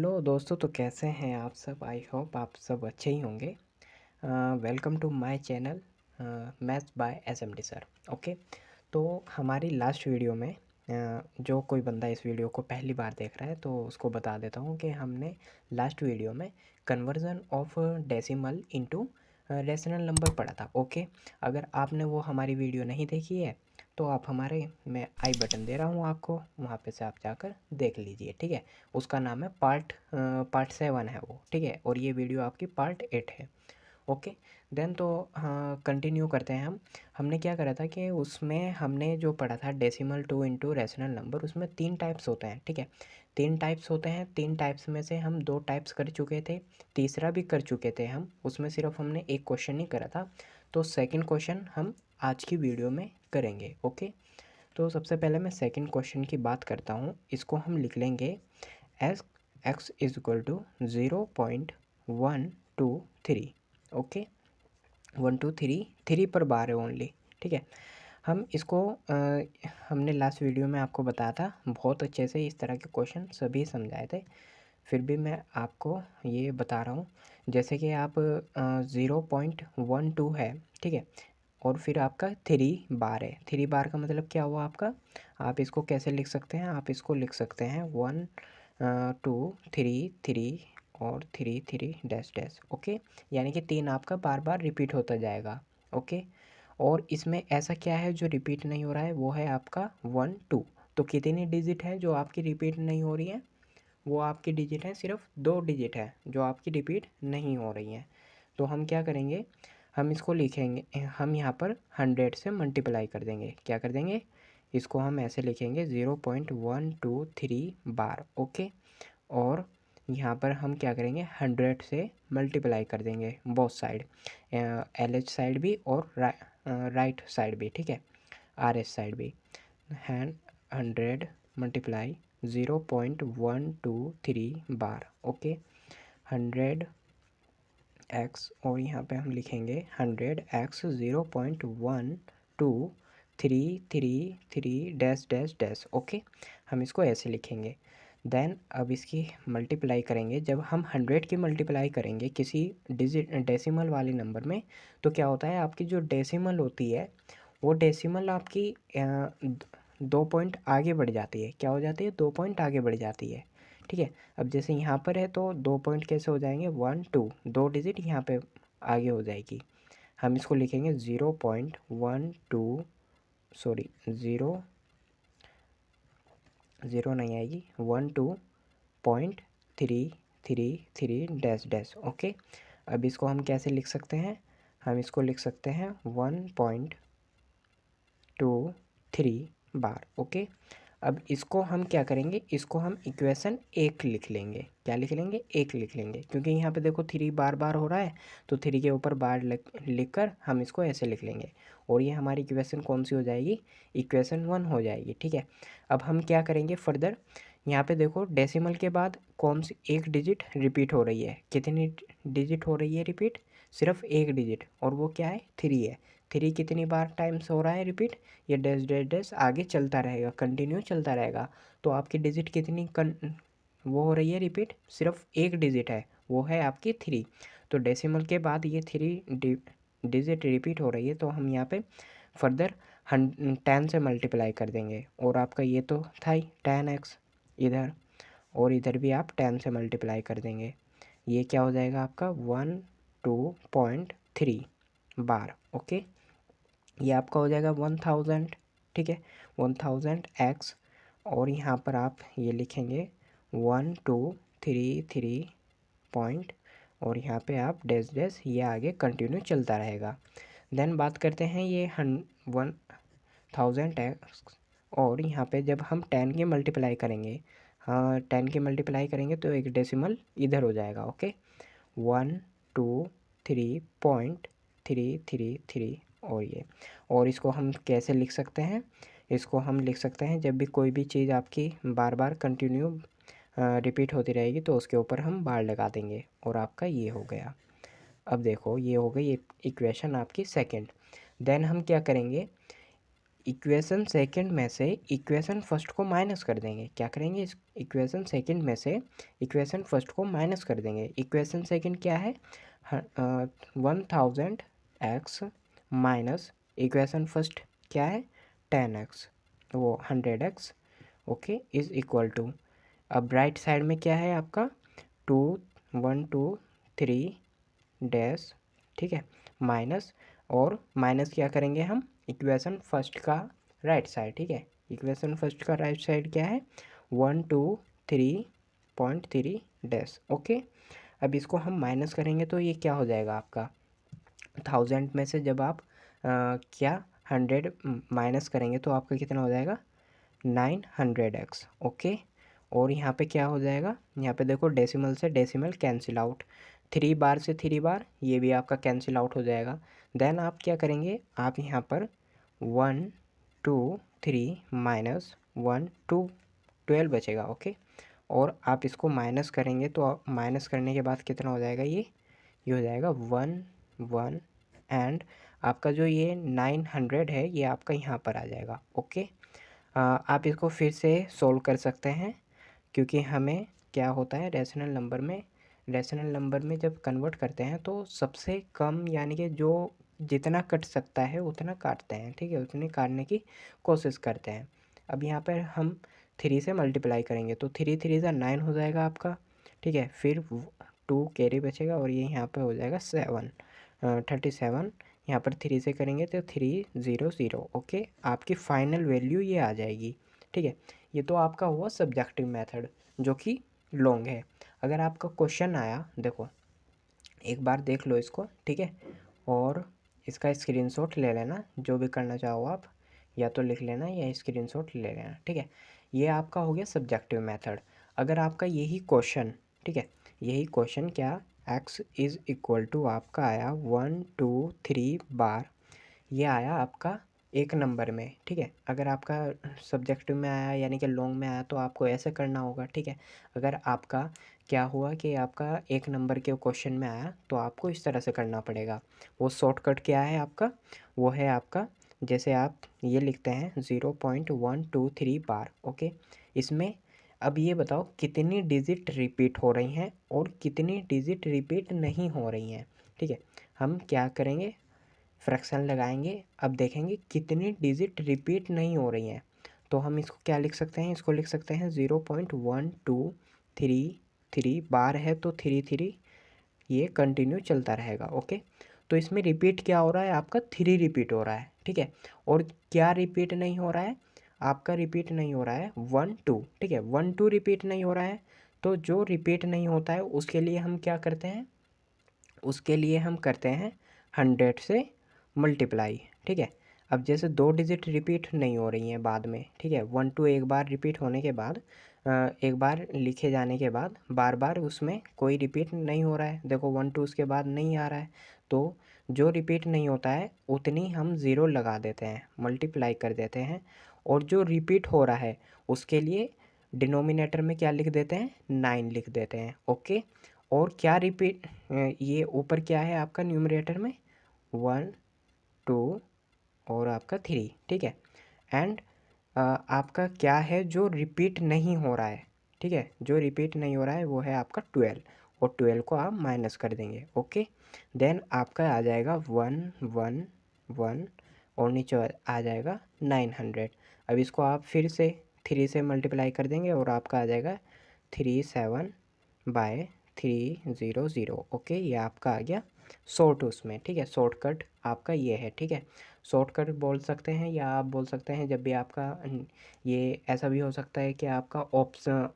Hello दोस्तों, तो कैसे हैं आप सब। आई होप आप सब अच्छे ही होंगे। Welcome to my channel maths by SMD sir. Okay, तो हमारी लास्ट वीडियो में जो कोई बंदा इस वीडियो को पहली बार देख रहा है तो उसको बता देता हूँ कि हमने लास्ट वीडियो में conversion of decimal into rational number पढ़ा था। ओके, अगर आपने वो हमारी वीडियो नहीं देखी है तो आप हमारे मैं आई बटन दे रहा हूँ आपको, वहाँ पे से आप जाकर देख लीजिए। ठीक है, उसका नाम है पार्ट 7 है वो। ठीक है, और ये वीडियो आपकी पार्ट 8 है। ओके, देन तो हाँ, कंटिन्यू करते हैं हम। हमने क्या करा था कि उसमें हमने जो पढ़ा था decimal two into rational number, उसमें 3 टाइप्स होते हैं। ठीक है, 3 टाइप्स होते हैं। 3 टाइप्स में से हम 2 टाइप्स कर चुके थे, तीसरा भी कर चुके थे हम। उसमें सिर्फ हमने एक क्वेश्चन नहीं करा था, तो सेकंड क्वेश्चन हम आज की वीडियो में करेंगे। ओके, तो सबसे पहले मैं सेकंड क्वेश्चन की बात करता हूँ। इसको हम लिख लेंगे as x is equal to 0.123। Okay, 1 2 3 3 पर बार है ओनली। ठीक है, हम इसको हमने लास्ट वीडियो में आपको बताया था, बहुत अच्छे से इस तरह के क्वेश्चन सभी समझाए थे। फिर भी मैं आपको ये बता रहा हूँ, जैसे कि आप 0.12 है। ठीक है, और फिर आपका 3 बार है। 3 बार का मतलब क्या हुआ आपका, आप इसको कैसे लिख सकते हैं, आप इसको लिख सकते हैं 1 2 3 3 और 3 3 डैश डैश। ओके, यानी कि 3 आपका बार बार रिपीट होता जाएगा। ओके, और इसमें ऐसा क्या है जो रिपीट नहीं हो रहा है, वो है आपका 1 2। तो कितनी डिजिट है जो आपकी रिपीट नहीं हो रही है, वो आपकी डिजिट है सिर्फ 2 डिजिट है जो आपकी रिपीट नहीं हो रही हैं। तो हम क्या करेंगे, हम इसको लिखेंगे, हम यहाँ पर 100 से मल्टीप्लाई कर देंगे। क्या कर देंगे, इसको हम ऐसे लिखेंगे 0.123 बार। ओके, और यहाँ पर हम क्या करेंगे, 100 से मल्टीप्लाई कर देंगे both side, L H side भी और राइट साइड भी। ठीक है, आर एस साइड भी। 100 × 0.123 बार। ओके, 100x, और यहाँ पे हम लिखेंगे 100x 0.12333 dash dash dash. Okay, हम इसको ऐसे लिखेंगे। देन अब इसकी मल्टीप्लाई करेंगे। जब हम 100 की मल्टीप्लाई करेंगे किसी डिजिट डेसिमल वाले नंबर में, तो क्या होता है, आपकी जो डेसिमल होती है वो डेसिमल आपकी 2 पॉइंट आगे बढ़ जाती है। क्या हो जाती है, 2 पॉइंट आगे बढ़ जाती है। ठीक है, अब जैसे यहाँ पर है तो 2 पॉइंट कैसे हो जाएंगे, 1 2, 2 डिजिट यहाँ पे आगे हो जाएगी। हम इसको लिखेंगे 0.12, सॉरी, ज़ीरो ज़ीरो नहीं आएगी, 12.333 डैश डैश। ओके, अब इसको हम कैसे लिख सकते हैं, हम इसको लिख सकते हैं 1.23 बार। ओके, अब इसको हम क्या करेंगे, इसको हम इक्वेशन 1 लिख लेंगे। क्या लिख लेंगे, 1 लिख लेंगे, क्योंकि यहाँ पे देखो 3 बार बार हो रहा है, तो 3 के ऊपर बार लिख कर हम इसको ऐसे लिख लेंगे, और ये हमारी इक्वेशन कौन सी हो जाएगी, इक्वेशन 1 हो जाएगी। ठीक है, अब हम क्या करेंगे फर्दर, यहाँ पे देखो डेसिमल के बाद कौन सी एक डिजिट रिपीट हो रही है, कितनी डिजिट हो रही है रिपीट, सिर्फ एक डिजिट, और वो क्या है, 3 है। 3 कितनी बार टाइम्स हो रहा है रिपीट, ये डैश डैश डैश आगे चलता रहेगा, कंटिन्यू चलता रहेगा। तो आपकी डिजिट कितनी वो हो रही है रिपीट, सिर्फ एक डिजिट है, वो है आपकी 3। तो डेसिमल के बाद ये 3 डिजिट रिपीट हो रही है, तो हम यहाँ पे फर्दर 10 से मल्टीप्लाई कर देंगे, और आपका ये तो था ही 10x इधर, और इधर भी आप 10 से मल्टीप्लाई कर देंगे। ये क्या हो जाएगा आपका 102.3 बार। ओके, ये आपका हो जाएगा 1000। ठीक है, 1000x, और यहाँ पर आप ये लिखेंगे 1233 और यहाँ पे आप डैश डैश, ये आगे कंटिन्यू चलता रहेगा। देन बात करते हैं ये 1000x, और यहाँ पे जब हम 10 की मल्टीप्लाई करेंगे, हाँ 10 की मल्टीप्लाई करेंगे तो एक डेसिमल इधर हो जाएगा। ओके, 123.333, और ये, और इसको हम कैसे लिख सकते हैं, इसको हम लिख सकते हैं जब भी कोई भी चीज़ आपकी बार बार कंटिन्यू रिपीट होती रहेगी तो उसके ऊपर हम बार लगा देंगे, और आपका ये हो गया। अब देखो ये हो गई इक्वेशन आपकी सेकंड। देन हम क्या करेंगे, इक्वेशन सेकंड में से इक्वेशन फर्स्ट को माइनस कर देंगे। क्या करेंगे, इस इक्वेशन सेकंड में से इक्वेशन फर्स्ट को माइनस कर देंगे। इक्वेशन सेकंड क्या है, 1000x माइनस इक्वेशन फर्स्ट क्या है 10x, वो 100x, okay, is equal to, अब राइट साइड में क्या है आपका 2 1 2 3 डैश, ठीक है, माइनस, और माइनस क्या करेंगे हम इक्वेशन फर्स्ट का राइट साइड, ठीक है, इक्वेशन फर्स्ट का राइट साइड क्या है 123.3 डैश, ओके। अब इसको हम माइनस करेंगे तो ये क्या हो जाएगा आपका 1000 में से जब आप क्या 100 माइनस करेंगे तो आपका कितना हो जाएगा 900x, ओके। और यहाँ पे क्या हो जाएगा, यहाँ पे देखो डेसिमल से डेसिमल कैंसिल आउट, 3 बार से 3 बार ये भी आपका कैंसिल आउट हो जाएगा। देन आप क्या करेंगे, आप यहाँ पर 1 2 3 माइनस 1 2 12 बचेगा, ओके। और आप इसको माइनस करेंगे तो माइनस करने के बाद कितना हो जाएगा, ये हो जाएगा 1 1, एंड आपका जो ये 900 है ये आपका यहाँ पर आ जाएगा, ओके। आप इसको फिर से सोल्व कर सकते हैं, क्योंकि हमें क्या होता है रेशनल नंबर में जब कन्वर्ट करते हैं तो सबसे कम यानी कि जो जितना कट सकता है उतना काटते हैं, ठीक है, उतनी काटने की कोशिश करते हैं। अब यहाँ पर हम 3 से मल्टीप्लाई करेंगे तो 3 3 ज़ा 9 हो जाएगा आपका, ठीक है, फिर 2 कैरी बचेगा और ये यहाँ पे हो जाएगा 37, यहाँ पर 3 से करेंगे तो 300, ओके, आपकी फाइनल वैल्यू ये आ जाएगी, ठीक है। ये तो आपका हुआ सब्जेक्टिव मेथड जो कि लॉन्ग है। अगर आपका क्वेश्चन आया, देखो एक बार देख लो इसको, ठीक है, और इसका स्क्रीनशॉट ले लेना, जो भी करना चाहो आप, या तो लिख लेना या स्क्रीनशॉट ले लेना, ठीक है। ये आपका हो गया सब्जेक्टिव मेथड। अगर आपका यही क्वेश्चन, ठीक है, यही क्वेश्चन क्या x इज़ इक्वल टू आपका आया 1 2 3 बार, ये आया आपका एक नंबर में, ठीक है। अगर आपका सब्जेक्टिव में आया यानी कि लॉन्ग में आया तो आपको ऐसे करना होगा, ठीक है। अगर आपका क्या हुआ कि आपका एक नंबर के क्वेश्चन में आया तो आपको इस तरह से करना पड़ेगा। वो शॉर्टकट क्या है आपका, वो है आपका, जैसे आप ये लिखते हैं 0.123 बार, ओके। इसमें अब ये बताओ कितनी डिजिट रिपीट हो रही हैं और कितनी डिजिट रिपीट नहीं हो रही हैं, ठीक है। हम क्या करेंगे, फ्रैक्शन लगाएंगे, अब देखेंगे कितनी डिजिट रिपीट नहीं हो रही हैं। तो हम इसको क्या लिख सकते हैं, इसको लिख सकते हैं 0.123 बार है तो 3 ये कंटिन्यू चलता रहेगा, ओके। तो इसमें रिपीट क्या हो रहा है आपका 3 रिपीट हो रहा है, ठीक है। और क्या रिपीट नहीं हो रहा है आपका, रिपीट नहीं हो रहा है 1 2, ठीक है, 1 2 रिपीट नहीं हो रहा है। तो जो रिपीट नहीं होता है उसके लिए हम क्या करते हैं, उसके लिए हम करते हैं 100 से मल्टीप्लाई, ठीक है। अब जैसे 2 डिजिट रिपीट नहीं हो रही हैं बाद में, ठीक है, 1 2 एक बार रिपीट होने के बाद एक बार लिखे जाने के बाद बार बार उसमें कोई रिपीट नहीं हो रहा है, देखो 1 2 उसके बाद नहीं आ रहा है, तो जो रिपीट नहीं होता है उतनी हम ज़ीरो लगा देते हैं, मल्टीप्लाई कर देते हैं। और जो रिपीट हो रहा है उसके लिए डिनोमिनेटर में क्या लिख देते हैं 9 लिख देते हैं, ओके। और क्या रिपीट, ये ऊपर क्या है आपका न्यूमरेटर में 1 2 और आपका 3, ठीक है। एंड आपका क्या है जो रिपीट नहीं हो रहा है, ठीक है, जो रिपीट नहीं हो रहा है वो है आपका 12, और 12 को आप माइनस कर देंगे, ओके। देन आपका आ जाएगा 1 1 1 और नीचे आ जाएगा 900। अब इसको आप फिर से 3 से मल्टीप्लाई कर देंगे और आपका आ जाएगा 37/300, ओके। ये आपका आ गया शॉर्ट उसमें, ठीक है, शॉर्टकट आपका ये है, ठीक है। शॉर्टकट बोल सकते हैं या आप बोल सकते हैं जब भी आपका ये ऐसा भी हो सकता है कि आपका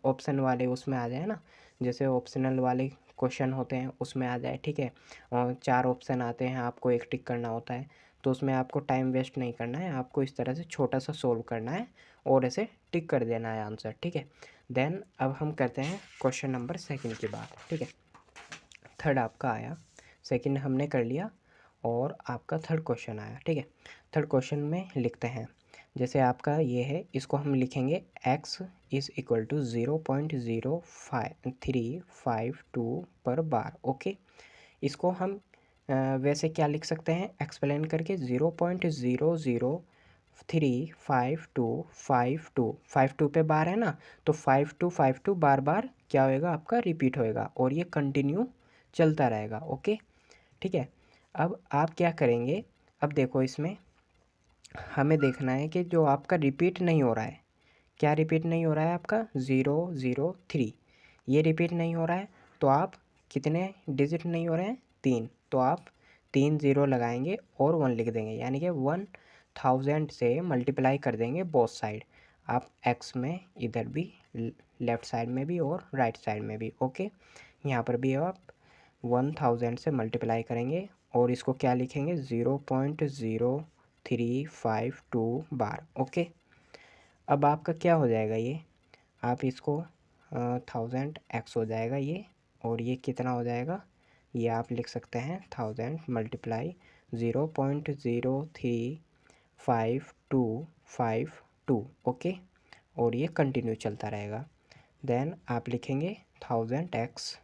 ऑप्शन वाले उसमें आ जाए ना, जैसे ऑप्शनल वाले क्वेश्चन होते हैं उसमें आ जाए, ठीक है। और 4 ऑप्शन आते हैं, आपको एक टिक करना होता है, तो उसमें आपको टाइम वेस्ट नहीं करना है, आपको इस तरह से छोटा सा सोल्व करना है और ऐसे टिक कर देना है आंसर, ठीक है। देन अब हम करते हैं क्वेश्चन नंबर सेकंड की बात, ठीक है। थर्ड आपका आया, सेकंड हमने कर लिया और आपका थर्ड क्वेश्चन आया, ठीक है। थर्ड क्वेश्चन में लिखते हैं, जैसे आपका ये है, इसको हम लिखेंगे x इज़ इक्वल टू 0.0352 पर बार, ओके। इसको हम वैसे क्या लिख सकते हैं एक्सप्लेन करके 0.00 5 2 पे बार है ना, तो 5 2 बार बार क्या होएगा आपका रिपीट होएगा और ये कंटिन्यू चलता रहेगा। ओके, ठीक है। अब आप क्या करेंगे, अब देखो इसमें हमें देखना है कि जो आपका रिपीट नहीं हो रहा है, क्या रिपीट नहीं हो रहा है आपका 0 0 3, ये रिपीट नहीं हो रहा है। तो आप कितने डिजिट नहीं हो रहे हैं, 3, तो आप 3 0 लगाएंगे और 1 लिख देंगे, यानी कि 1000 से मल्टीप्लाई कर देंगे बोथ साइड। आप एक्स में इधर भी, लेफ़्ट साइड में भी और राइट साइड में भी। ओके, यहाँ पर भी आप 1000 से मल्टीप्लाई करेंगे और इसको क्या लिखेंगे 0.0352 बार। ओके, अब आपका क्या हो जाएगा, ये आप इसको 1000 x हो जाएगा ये, और ये कितना हो जाएगा, ये आप लिख सकते हैं 1000 मल्टीप्लाई 0.03552। ओके, और ये कंटिन्यू चलता रहेगा। देन आप लिखेंगे 1000 x,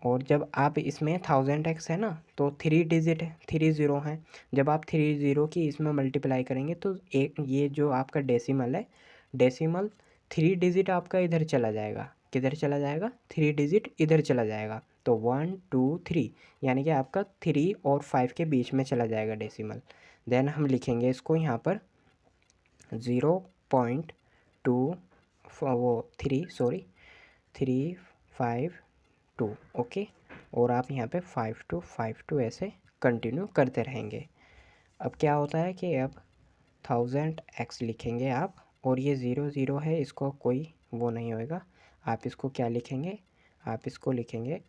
और जब आप इसमें 1000 x है ना, तो 3 डिजिट है, 3 ज़ीरो हैं। जब आप 3 ज़ीरो की इसमें मल्टीप्लाई करेंगे तो एक ये जो आपका डेसिमल है, डेसिमल 3 डिजिट आपका इधर चला जाएगा, किधर चला जाएगा, 3 डिजिट इधर चला जाएगा। तो 1 2 3, यानी कि आपका 3 और 5 के बीच में चला जाएगा डेसिमल। देन हम लिखेंगे इसको यहाँ पर 0.2 वो 3 सॉरी 352। ओके, और आप यहाँ पे 5252 ऐसे कंटिन्यू करते रहेंगे। अब क्या होता है कि अब 1000 x लिखेंगे आप, और ये 0 0 है, इसको कोई वो नहीं होएगा। आप इसको क्या लिखेंगे, आप इसको लिखेंगे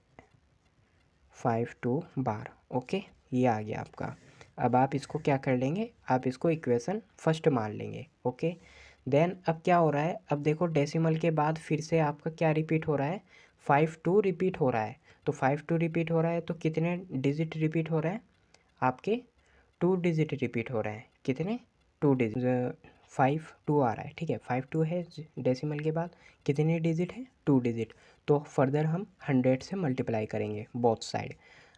52 बार। ओके, ये आ गया आपका। अब आप इसको क्या कर लेंगे, आप इसको इक्वेशन फर्स्ट मान लेंगे। ओके, देन अब क्या हो रहा है, अब देखो डेसिमल के बाद फिर से आपका क्या रिपीट हो रहा है, 52 रिपीट हो रहा है। तो 52 रिपीट हो रहा है तो कितने डिजिट रिपीट हो रहे हैं आपके, 2 डिजिट रिपीट हो रहे हैं। कितने, 2 डिजिट, 52 आ रहा है, ठीक है। 52 है डेसिमल के बाद, कितने डिजिट है, 2 डिजिट। तो फर्दर हम 100 से मल्टीप्लाई करेंगे बोथ साइड।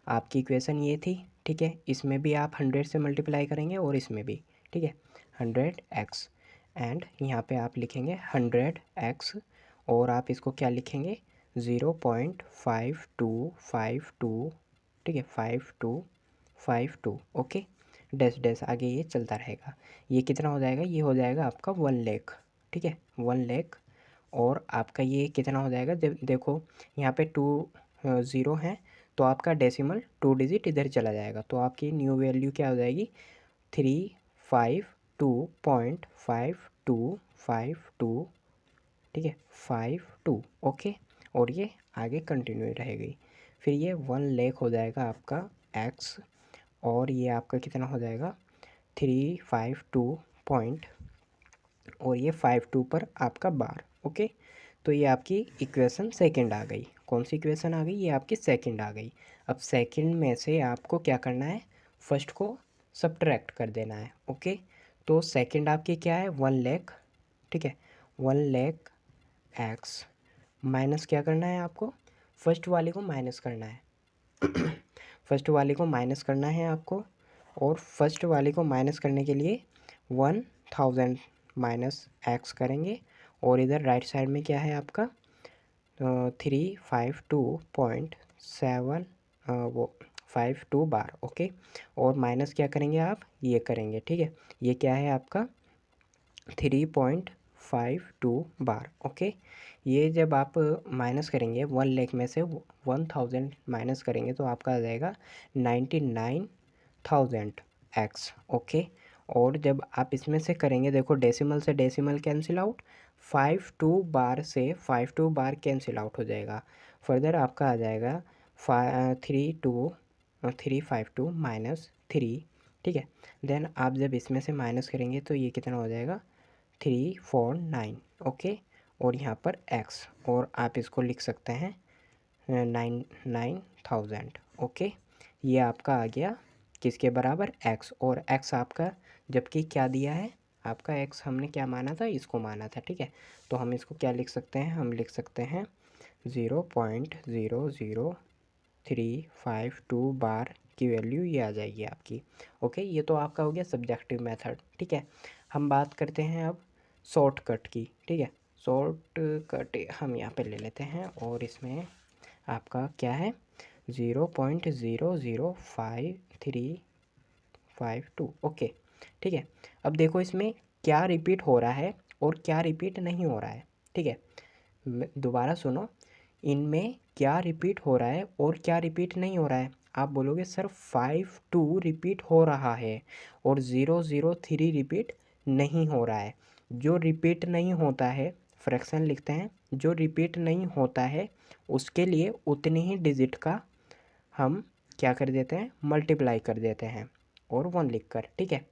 आपकी इक्वेशन ये थी, ठीक है। इसमें भी आप 100 से मल्टीप्लाई करेंगे और इसमें भी, ठीक है, 100 x, एंड यहाँ पे आप लिखेंगे 100 x, और आप इसको क्या लिखेंगे 0.5252, ठीक है, 5252। ओके, डैश डैश आगे ये चलता रहेगा। ये कितना हो जाएगा, ये हो जाएगा आपका 1 लाख, ठीक है, 1 लाख। और आपका ये कितना हो जाएगा, जब देखो यहाँ पे 2 ज़ीरो हैं, तो आपका डेसिमल 2 डिजिट इधर चला जाएगा, तो आपकी न्यू वैल्यू क्या हो जाएगी 352.5252, ठीक है, 52। ओके, और ये आगे कंटिन्यू रहेगी। फिर ये 1 लाख हो जाएगा आपका एक्स, और ये आपका कितना हो जाएगा 352 पॉइंट, और ये 52 पर आपका बार। ओके, तो ये आपकी इक्वेशन सेकंड आ गई। कौन सी इक्वेशन आ गई, ये आपकी सेकंड आ गई। अब सेकंड में से आपको क्या करना है, फर्स्ट को सब्ट्रैक्ट कर देना है। ओके, तो सेकंड आपकी क्या है 1 लाख, ठीक है, 1 लाख एक्स, माइनस क्या करना है आपको, फर्स्ट वाले को माइनस करना है। फर्स्ट वाले को माइनस करना है आपको, और फर्स्ट वाले को माइनस करने के लिए 1000 माइनस एक्स करेंगे, और इधर राइट साइड में क्या है आपका 352.7 वो 52 बार। ओके, और माइनस क्या करेंगे आप, ये करेंगे, ठीक है, ये क्या है आपका 3.52 बार। ओके, ये जब आप माइनस करेंगे 1 लाख में से 1000 माइनस करेंगे तो आपका आ जाएगा 99,000 एक्स। ओके, और जब आप इसमें से करेंगे, देखो डेसिमल से डेसिमल कैंसिल आउट, 52 बार से 52 बार कैंसिल आउट हो जाएगा। फर्दर आपका आ जाएगा 352 माइनस 3, ठीक है। देन आप जब इसमें से माइनस करेंगे तो ये कितना हो जाएगा 349। ओके, और यहाँ पर x, और आप इसको लिख सकते हैं 99,000। ओके, ये आपका आ गया किसके बराबर, x, और x आपका जबकि क्या दिया है आपका x, हमने क्या माना था, इसको माना था, ठीक है। तो हम इसको क्या लिख सकते हैं, हम लिख सकते हैं 0.00352 बार की वैल्यू ये आ जाएगी आपकी। ओके, ये तो आपका हो गया सब्जेक्टिव मेथड। ठीक है, हम बात करते हैं अब शॉर्टकट की। ठीक है, शॉर्टकट हम यहाँ पे ले लेते हैं और इसमें आपका क्या है 0.00532। ओके, ठीक है। अब देखो इसमें क्या रिपीट हो रहा है और क्या रिपीट नहीं हो रहा है। ठीक है, दोबारा सुनो, इनमें क्या रिपीट हो रहा है और क्या रिपीट नहीं हो रहा है। आप बोलोगे सर 52 रिपीट हो रहा है और 003 रिपीट नहीं हो रहा है। जो रिपीट नहीं होता है, फ्रैक्शन लिखते हैं, जो रिपीट नहीं होता है उसके लिए उतनी ही डिजिट का हम क्या कर देते हैं, मल्टीप्लाई कर देते हैं और 1 लिख कर। ठीक है,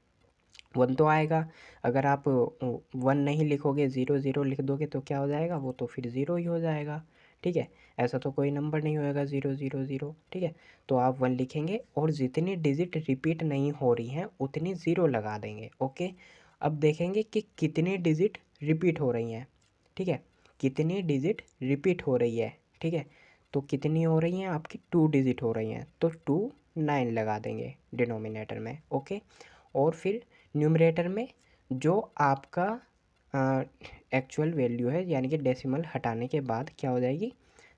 1 तो आएगा। अगर आप 1 नहीं लिखोगे, 0 लिख दोगे तो क्या हो जाएगा, वो तो फिर 0 ही हो जाएगा। ठीक है, ऐसा तो कोई नंबर नहीं होएगा 000। ठीक है, तो आप 1 लिखेंगे और जितनी डिजिट रिपीट नहीं हो रही हैं उतनी 0 लगा देंगे। ओके, अब देखेंगे कि कितनी डिजिट रिपीट हो रही हैं। ठीक है, कितनी डिजिट रिपीट हो रही है। ठीक है, तो कितनी हो रही हैं आपकी 2 डिजिट हो रही हैं, तो 2 9 लगा देंगे डिनोमिनेटर में। ओके, और फिर न्यूमरेटर में जो आपका एक्चुअल वैल्यू है, यानी कि डेसिमल हटाने के बाद क्या हो जाएगी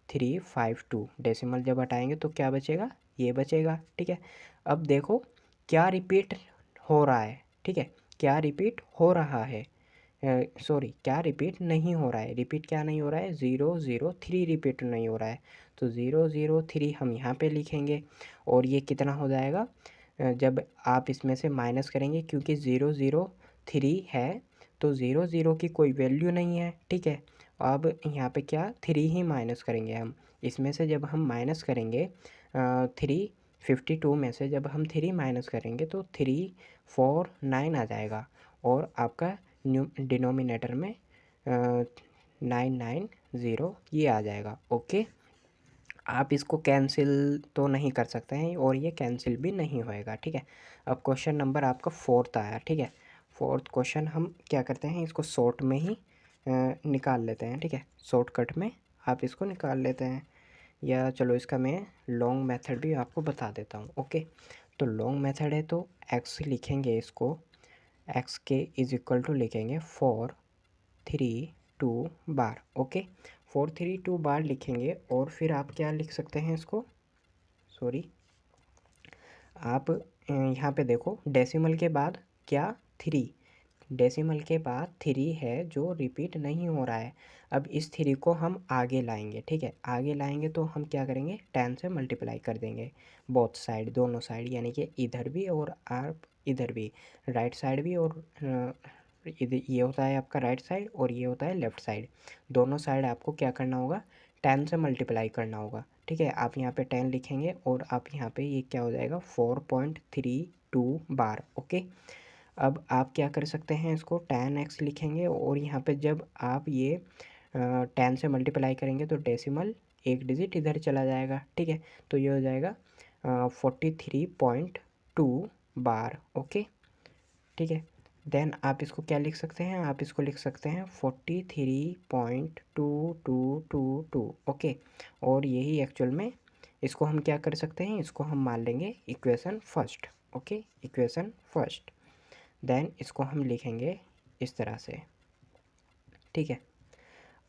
352। डेसिमल जब हटाएंगे तो क्या बचेगा, ये बचेगा। ठीक है, अब देखो क्या रिपीट हो रहा है। ठीक है, क्या रिपीट हो रहा है, सॉरी क्या रिपीट नहीं हो रहा है। रिपीट क्या नहीं हो रहा है, 003 रिपीट नहीं हो रहा है। तो 003 हम यहाँ पे लिखेंगे और ये कितना हो जाएगा, जब आप इसमें से माइनस करेंगे, क्योंकि 003 है तो 00 की कोई वैल्यू नहीं है। ठीक है, अब यहाँ पे क्या 3 ही माइनस करेंगे हम इसमें से। जब हम माइनस करेंगे 352 में से जब हम 3 माइनस करेंगे तो 349 आ जाएगा और आपका न्यू डिनोमिनेटर में 990 ये आ जाएगा। ओके, आप इसको कैंसिल तो नहीं कर सकते हैं और ये कैंसिल भी नहीं होएगा। ठीक है, अब क्वेश्चन नंबर आपका 4th आया। ठीक है, 4th क्वेश्चन हम क्या करते हैं, इसको शॉर्ट में ही निकाल लेते हैं। ठीक है, शॉर्टकट में आप इसको निकाल लेते हैं, या चलो इसका मैं लॉन्ग मेथड भी आपको बता देता हूँ। ओके, तो लॉन्ग मेथड है तो एक्स लिखेंगे, इसको एक्स के इज इक्वल टू लिखेंगे 432 बार। ओके, 432 बार लिखेंगे और फिर आप क्या लिख सकते हैं इसको, सॉरी आप यहाँ पे देखो डेसिमल के बाद क्या 3, डेसिमल के बाद 3 है जो रिपीट नहीं हो रहा है। अब इस 3 को हम आगे लाएंगे। ठीक है, आगे लाएंगे तो हम क्या करेंगे, 10 से मल्टीप्लाई कर देंगे बोथ साइड, दोनों साइड, यानी कि इधर भी और आप इधर भी, राइट साइड भी और इधर ये होता है आपका राइट साइड और ये होता है लेफ़्ट साइड। दोनों साइड आपको क्या करना होगा, 10 से मल्टीप्लाई करना होगा। ठीक है, आप यहाँ पे 10 लिखेंगे और आप यहाँ पे ये क्या हो जाएगा 4.32 बार। ओके, अब आप क्या कर सकते हैं, इसको 10x लिखेंगे और यहाँ पे जब आप ये 10 से मल्टीप्लाई करेंगे तो डेसिमल एक डिजिट इधर चला जाएगा। ठीक है, तो ये हो जाएगा 43.2 बार। ओके, ठीक है, देन आप इसको क्या लिख सकते हैं, आप इसको लिख सकते हैं 43.2222। ओके, और यही एक्चुअल में इसको हम क्या कर सकते हैं, इसको हम मान लेंगे equation first. Okay, equation first, then इसको हम लिखेंगे इस तरह से। ठीक है,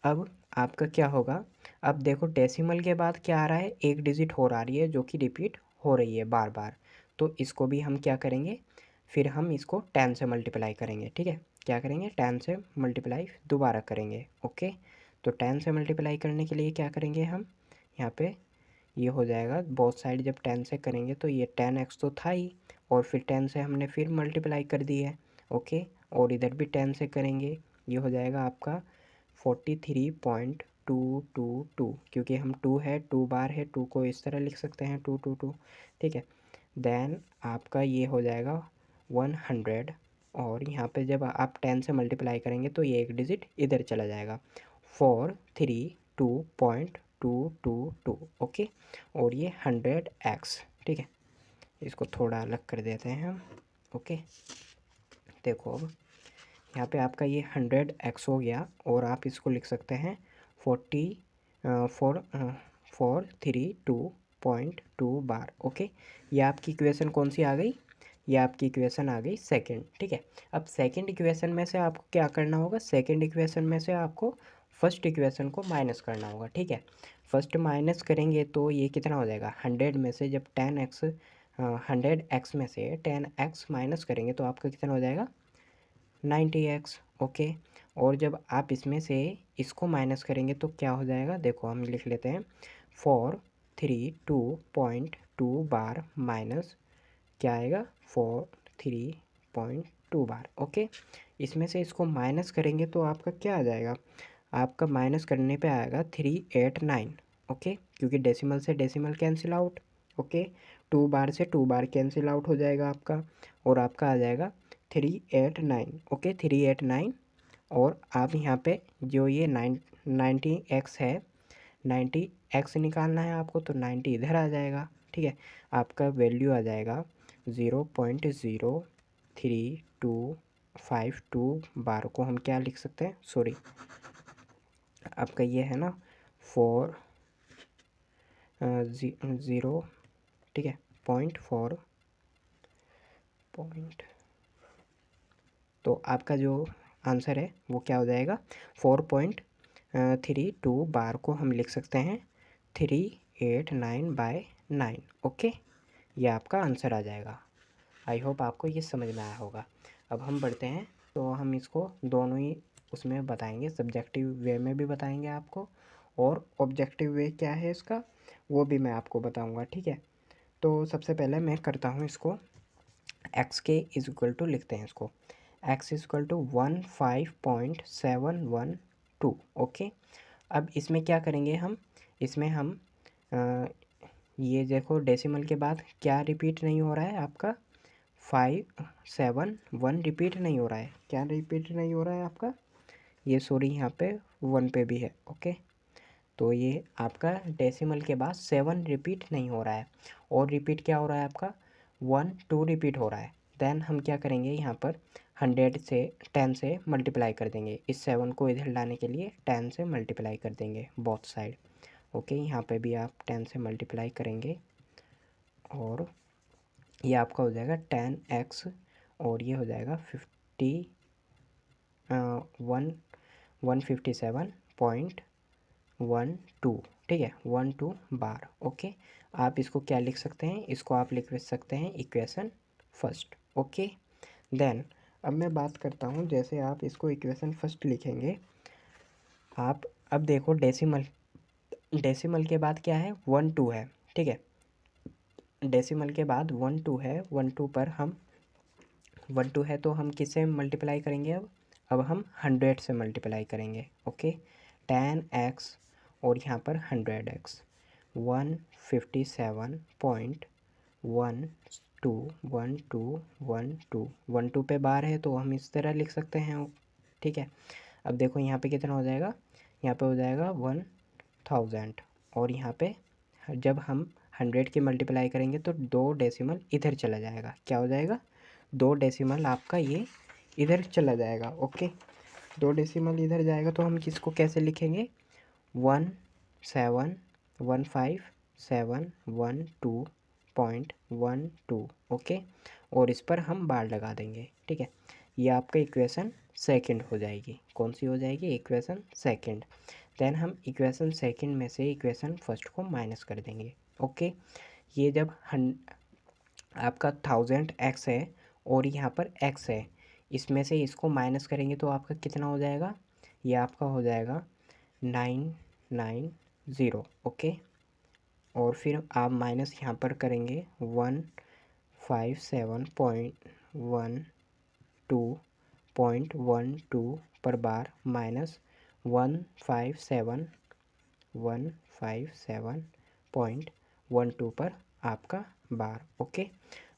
अब आपका क्या होगा, अब देखो डेसिमल के बाद क्या आ रहा है, एक डिजिट हो रही है जो कि रिपीट हो रही है बार बार। तो इसको भी हम क्या करेंगे, फिर हम इसको 10 से मल्टीप्लाई करेंगे। ठीक है, क्या करेंगे 10 से मल्टीप्लाई दोबारा करेंगे। ओके, तो 10 से मल्टीप्लाई करने के लिए क्या करेंगे हम, यहाँ पे ये हो जाएगा बोथ साइड जब 10 से करेंगे तो ये 10x तो था ही और फिर 10 से हमने फिर मल्टीप्लाई कर दी है। ओके, और इधर भी 10 से करेंगे, ये हो जाएगा आपका 43.222, क्योंकि हम 2 है 2 बार है, 2 को इस तरह लिख सकते हैं 222। ठीक है, देन आपका ये हो जाएगा 100 और यहाँ पे जब आप 10 से मल्टीप्लाई करेंगे तो ये एक डिजिट इधर चला जाएगा 432.222। ओके, और ये 100x। ठीक है, इसको थोड़ा अलग कर देते हैं हम। ओके, देखो अब यहाँ पे आपका ये 100x हो गया और आप इसको लिख सकते हैं 432 0.2 बार। ओके, ये आपकी इक्वेशन कौन सी आ गई? ये आपकी इक्वेशन आ गई सेकंड। ठीक है, अब सेकंड इक्वेशन में से आपको क्या करना होगा? सेकंड इक्वेशन में से आपको फर्स्ट इक्वेशन को माइनस करना होगा। ठीक है, फर्स्ट माइनस करेंगे तो ये कितना हो जाएगा? 100 में से जब 10x 100x में से 10x माइनस करेंगे तो आपका कितना हो जाएगा? 90x। ओके, और जब आप इसमें से इसको माइनस करेंगे तो क्या हो जाएगा? देखो हम लिख लेते हैं 432.2 बार माइनस क्या आएगा? 43.2 बार। ओके, इसमें से इसको माइनस करेंगे तो आपका क्या आ जाएगा? आपका माइनस करने पे आएगा 389। ओके, क्योंकि डेसिमल से डेसिमल कैंसिल आउट। ओके, 2 बार से 2 बार कैंसिल आउट हो जाएगा आपका, और आपका आ जाएगा 389। ओके, 389। और आप यहाँ पे जो ये 90x है, 90x निकालना है आपको, तो 90 इधर आ जाएगा। ठीक है, आपका वैल्यू आ जाएगा 0.03252 बार को हम क्या लिख सकते हैं? सॉरी, आपका ये है ना 0, ठीक है, 0.4 पॉइंट, तो आपका जो आंसर है वो क्या हो जाएगा? 4.32 बार को हम लिख सकते हैं 389/9। ओके, ये आपका आंसर आ जाएगा। आई होप आपको ये समझ में आया होगा। अब हम बढ़ते हैं, तो हम इसको दोनों ही उसमें बताएंगे, सब्जेक्टिव वे में भी बताएंगे आपको, और ऑब्जेक्टिव वे क्या है इसका वो भी मैं आपको बताऊंगा। ठीक है, तो सबसे पहले मैं करता हूँ इसको, एक्स के इज इक्वल टू लिखते हैं इसको, x is equal to 15.712। Okay, अब इसमें क्या करेंगे हम? इसमें हम ये देखो डेसिमल के बाद क्या रिपीट नहीं हो रहा है आपका? 571 रिपीट नहीं हो रहा है। क्या रिपीट नहीं हो रहा है आपका? ये सॉरी, यहाँ पे 1 पे भी है। ओके, तो ये आपका डेसिमल के बाद 7 रिपीट नहीं हो रहा है, और रिपीट क्या हो रहा है आपका? 1 2 रिपीट हो रहा है। देन हम क्या करेंगे? यहाँ पर 100 से 10 से मल्टीप्लाई कर देंगे। इस 7 को इधर लाने के लिए 10 से मल्टीप्लाई कर देंगे बोथ साइड। ओके, यहाँ पे भी आप 10 से मल्टीप्लाई करेंगे, और ये आपका हो जाएगा 10x, और ये हो जाएगा 157.12। ठीक है, 12 बार। ओके, आप इसको क्या लिख सकते हैं? इसको आप लिख सकते हैं इक्वेशन फर्स्ट। ओके, देन अब मैं बात करता हूँ, जैसे आप इसको इक्वेशन फर्स्ट लिखेंगे, आप अब देखो डेसिमल, डेसिमल के बाद क्या है? 1 2 है। ठीक है, डेसिमल के बाद 1 2 है, 1 2 पर हम 1 2 है तो हम किससे मल्टीप्लाई करेंगे? अब हम 100 से मल्टीप्लाई करेंगे। ओके, 10x और यहाँ पर 100x, 157.12 पे बार है तो हम इस तरह लिख सकते हैं। ठीक है, अब देखो यहाँ पे कितना हो जाएगा? यहाँ पे हो जाएगा 1000, और यहाँ पे जब हम 100 की मल्टीप्लाई करेंगे तो 2 डेसिमल इधर चला जाएगा। क्या हो जाएगा? 2 डेसिमल आपका ये इधर चला जाएगा। ओके, 2 डेसिमल इधर जाएगा तो हम किसको कैसे लिखेंगे? 1715712.12। ओके, और इस पर हम बार लगा देंगे। ठीक है, ये आपका इक्वेशन सेकंड हो जाएगी। कौन सी हो जाएगी? Equation second. देन हम इक्वेशन सेकंड में से इक्वेशन फर्स्ट को माइनस कर देंगे। ओके, ये जब आपका 1000x है और यहाँ पर x है, इसमें से इसको माइनस करेंगे तो आपका कितना हो जाएगा? ये आपका हो जाएगा 990। ओके, और फिर आप माइनस यहाँ पर करेंगे 157.12 पर बार माइनस 157.12 पर आपका बार। ओके,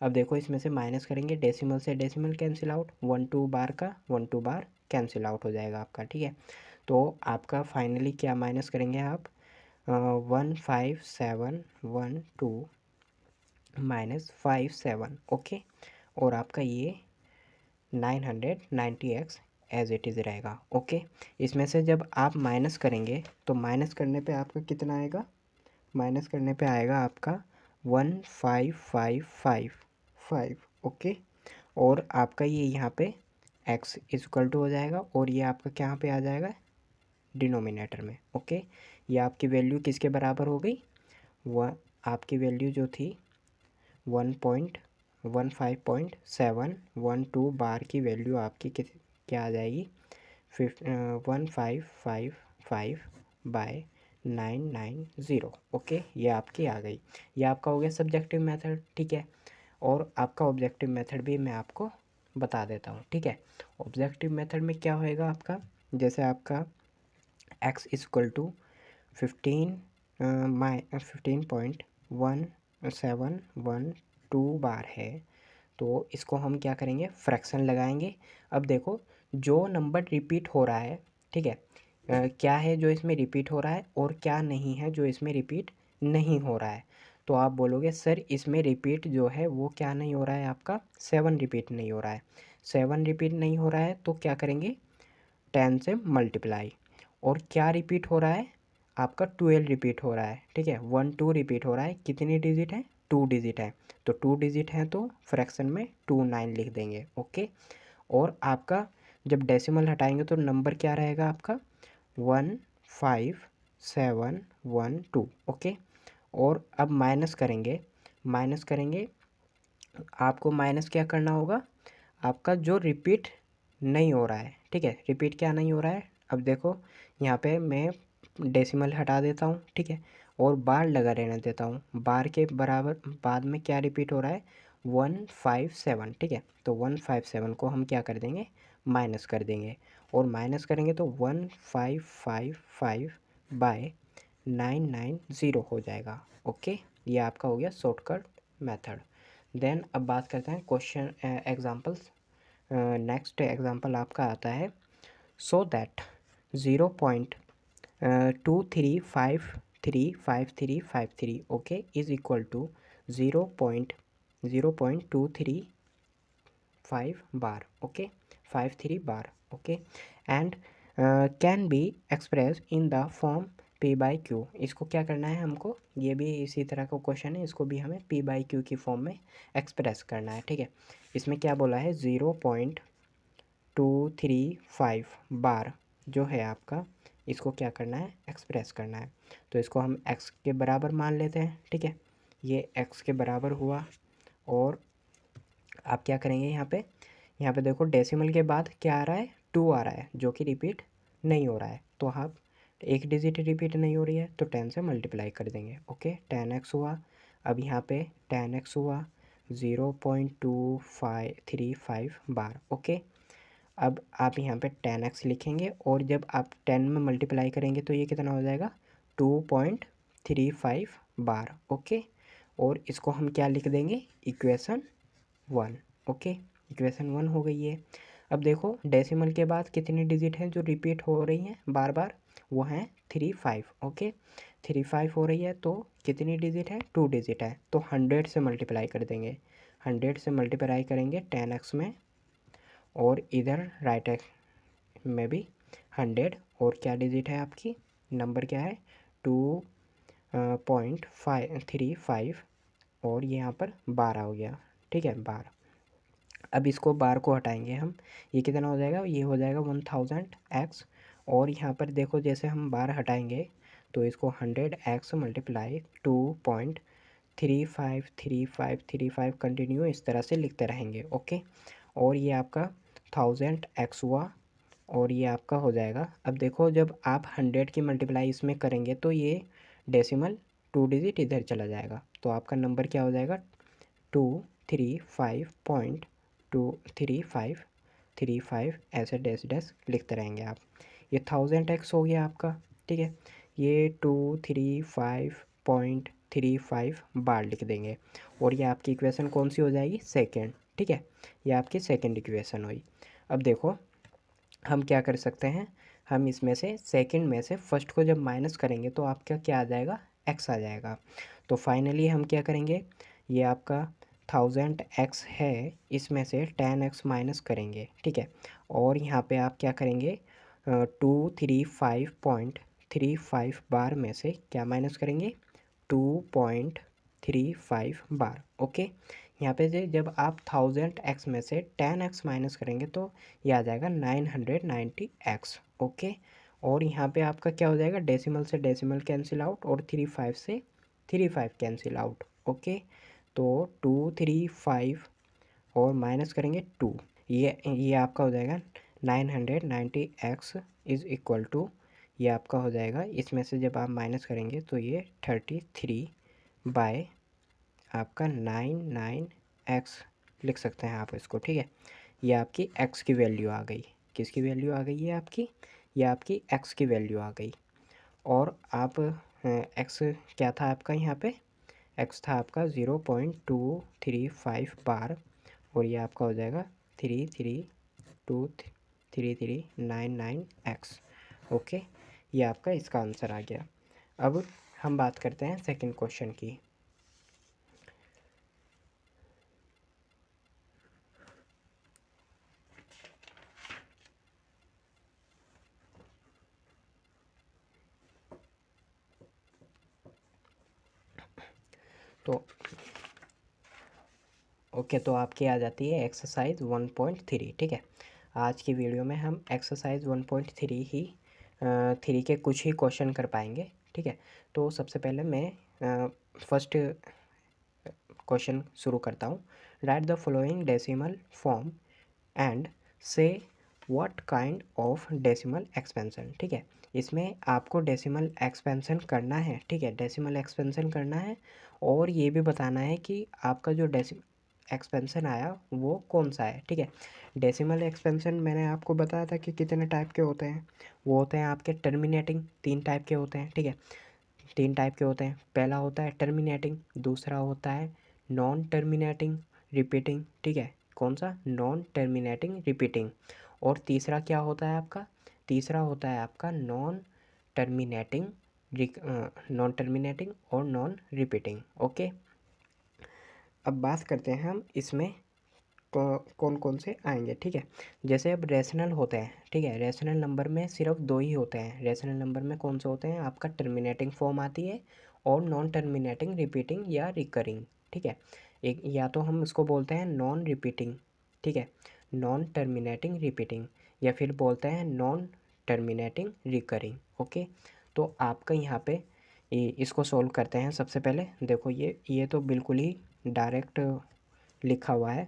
अब देखो इसमें से माइनस करेंगे, डेसिमल से डेसिमल कैंसिल आउट, 12 बार का 12 बार कैंसिल आउट हो जाएगा आपका। ठीक है, तो आपका फाइनली क्या माइनस करेंगे आप? 15712 -57। ओके, और आपका ये 990x एज इट इज़ रहेगा। ओके, इसमें से जब आप माइनस करेंगे तो माइनस करने पे आपका कितना आएगा? माइनस करने पे आएगा आपका 1555 ओके। और आपका ये यहाँ पे x इक्वल टू हो जाएगा और ये आपका क्या पे आ जाएगा डिनोमिनेटर में ओके। ये आपकी वैल्यू किसके बराबर हो गई, वह आपकी वैल्यू जो थी 1.15.712 बार की वैल्यू आपकी क्या आ जाएगी 1555 बाय 990 ओके। ये आपकी आ गई। ये आपका हो गया सब्जेक्टिव मेथड, ठीक है। और आपका ऑब्जेक्टिव मेथड भी मैं आपको बता देता हूँ, ठीक है। ऑब्जेक्टिव मेथड में क्या होएगा आपका, जैसे आपका x इक्वल टू 15.1712 बार है, तो इसको हम क्या करेंगे, फ्रैक्शन लगाएंगे। अब देखो जो नंबर रिपीट हो रहा है, ठीक है, क्या है जो इसमें रिपीट हो रहा है और क्या नहीं है जो इसमें रिपीट नहीं हो रहा है। तो आप बोलोगे सर इसमें रिपीट जो है वो क्या नहीं हो रहा है, आपका 7 रिपीट नहीं हो रहा है। 7 रिपीट नहीं हो रहा है तो क्या करेंगे 10 से मल्टीप्लाई। और क्या रिपीट हो रहा है, आपका 12 रिपीट हो रहा है, ठीक है। 1 2 रिपीट हो रहा है, कितनी डिजिट है 2 डिजिट है, तो 2 डिजिट है तो फ्रैक्शन में 2 9 लिख देंगे ओके। और आपका जब डेसिमल हटाएंगे तो नंबर क्या रहेगा आपका 15712 ओके। और अब माइनस करेंगे आपको माइनस क्या करना होगा, आपका जो रिपीट नहीं हो रहा है, ठीक है। रिपीट क्या नहीं हो रहा है, अब देखो यहाँ पे मैं डेसिमल हटा देता हूँ, ठीक है, और बार लगा रहने देता हूँ। बार के बराबर बाद में क्या रिपीट हो रहा है 157, ठीक है। तो 157 को हम क्या कर देंगे माइनस कर देंगे, और माइनस करेंगे तो 1555 बाय 990 हो जाएगा ओके। ये आपका हो गया शॉर्टकट मेथड। देन अब बात करते हैं क्वेश्चन एग्जांपल्स। नेक्स्ट एग्जांपल आपका आता है so that 0.235353 okay is equal to 0.0.235 bar okay 53 bar okay. And can be express in the form p by q. इसको क्या करना है हमको, ये भी इसी तरह का क्वेश्चन है, इसको भी हमें पी बाई क्यू की फॉर्म में एक्सप्रेस करना है, ठीक है। इसमें क्या बोला है 0.235 बार जो है आपका, इसको क्या करना है एक्सप्रेस करना है। तो इसको हम x के बराबर मान लेते हैं, ठीक है। ये x के बराबर हुआ। और आप क्या करेंगे यहाँ पे देखो डेसिमल के बाद क्या आ रहा है 2 आ रहा है जो कि रिपीट नहीं हो रहा है, तो आप एक डिजिट रिपीट नहीं हो रही है तो 10 से मल्टीप्लाई कर देंगे ओके। 10x हुआ। अब यहाँ पे 10x हुआ 0.2535 बार ओके। अब आप यहाँ पे 10x लिखेंगे और जब आप 10 में मल्टीप्लाई करेंगे तो ये कितना हो जाएगा 2.35 बार ओके। और इसको हम क्या लिख देंगे इक्वेशन 1 ओके। इक्वेशन 1 हो गई है। अब देखो डेसिमल के बाद कितनी डिजिट हैं जो रिपीट हो रही हैं बार बार, वो हैं 35 ओके। 35 हो रही है तो कितनी डिजिट है 2 डिजिट है, तो 100 से मल्टीप्लाई कर देंगे। 100 से मल्टीप्लाई करेंगे 10x में, और इधर राइट में भी 100। और क्या डिजिट है आपकी, नंबर क्या है 2.535 और ये यहाँ पर 12 हो गया, ठीक है 12। अब इसको बार को हटाएंगे हम, ये कितना हो जाएगा, ये हो जाएगा 1000x। और यहाँ पर देखो जैसे हम बार हटाएंगे तो इसको 100x मल्टीप्लाई 2.353535 कंटिन्यू इस तरह से लिखते रहेंगे ओके। और ये आपका 1000x हुआ और ये आपका हो जाएगा। अब देखो जब आप 100 की मल्टीप्लाई इसमें करेंगे तो ये डेसिमल 2 डिजिट इधर चला जाएगा, तो आपका नंबर क्या हो जाएगा 235.235 ऐसे डैश डैश लिखते रहेंगे आप। ये 1000x हो गया आपका, ठीक है। ये 235.35 बार लिख देंगे। और ये आपकी इक्वेशन कौन सी हो जाएगी सेकेंड, ठीक है। ये आपकी सेकेंड इक्वेशन हुई। अब देखो हम क्या कर सकते हैं, हम इसमें से सेकंड में से फर्स्ट को जब माइनस करेंगे तो आपका क्या आ जाएगा x आ जाएगा। तो फाइनली हम क्या करेंगे, ये आपका 1000x है, इसमें से 10x माइनस करेंगे, ठीक है। और यहाँ पे आप क्या करेंगे 235.35 बार में से क्या माइनस करेंगे 2.35 बार। ओके, यहाँ पे से जब आप 1000x में से 10x माइनस करेंगे तो ये आ जाएगा 990x। ओके, और यहाँ पे आपका क्या हो जाएगा, डेसिमल से डेसिमल कैंसिल आउट और 35 से 35 कैंसिल आउट। ओके, तो 235 और माइनस करेंगे 2, ये आपका हो जाएगा 990x इज़ इक्वल टू, ये आपका हो जाएगा, इसमें से जब आप माइनस करेंगे तो ये 33 बाय आपका 99x लिख सकते हैं आप इसको। ठीक है, ये आपकी x की वैल्यू आ गई। किसकी वैल्यू आ गई है आपकी, ये आपकी x की वैल्यू आ गई। और आप x क्या था आपका, यहाँ पे x था आपका 0.235 बार, और ये आपका हो जाएगा 3399x। ओके, ये आपका इसका आंसर आ गया। अब हम बात करते हैं सेकंड क्वेश्चन की। तो ओके, तो आपकी आ जाती है एक्सरसाइज 1.3। ठीक है, आज की वीडियो में हम एक्सरसाइज 1.3 ही 3 के कुछ ही क्वेश्चन कर पाएंगे। ठीक है, तो सबसे पहले मैं फर्स्ट क्वेश्चन शुरू करता हूँ। Write the following decimal form and say what kind of decimal expansion. ठीक है, इसमें आपको डेसिमल एक्सपेंशन करना है। ठीक है, डेसिमल एक्सपेंशन करना है और ये भी बताना है कि आपका जो डेसिमल एक्सपेंशन आया वो कौन सा है। ठीक है, डेसिमल एक्सपेंशन मैंने आपको बताया था कि कितने टाइप के होते हैं। वो होते हैं आपके टर्मिनेटिंग, 3 टाइप के होते हैं। ठीक है, 3 टाइप के होते हैं। पहला होता है टर्मिनेटिंग, दूसरा होता है नॉन टर्मिनेटिंग रिपीटिंग। ठीक है, कौन सा, नॉन टर्मिनेटिंग रिपीटिंग। और तीसरा क्या होता है आपका, तीसरा होता है आपका टर्मिनेटिंग नॉन टर्मिनेटिंग और नॉन रिपीटिंग। ओके, अब बात करते हैं हम इसमें कौन कौन से आएंगे। ठीक है, जैसे अब रेशनल होते हैं। ठीक है, रेशनल नंबर में सिर्फ 2 ही होते हैं। रेशनल नंबर में कौन से होते हैं, आपका टर्मिनेटिंग फॉर्म आती है और नॉन टर्मिनेटिंग रिपीटिंग या रिकरिंग। ठीक है, एक या तो हम उसको बोलते हैं नॉन रिपीटिंग, ठीक है, नॉन टर्मिनेटिंग रिपीटिंग, या फिर बोलते हैं नॉन टर्मिनेटिंग रिकरिंग। ओके, तो आपका यहाँ पे इसको सोल्व करते हैं। सबसे पहले देखो, ये तो बिल्कुल ही डायरेक्ट लिखा हुआ है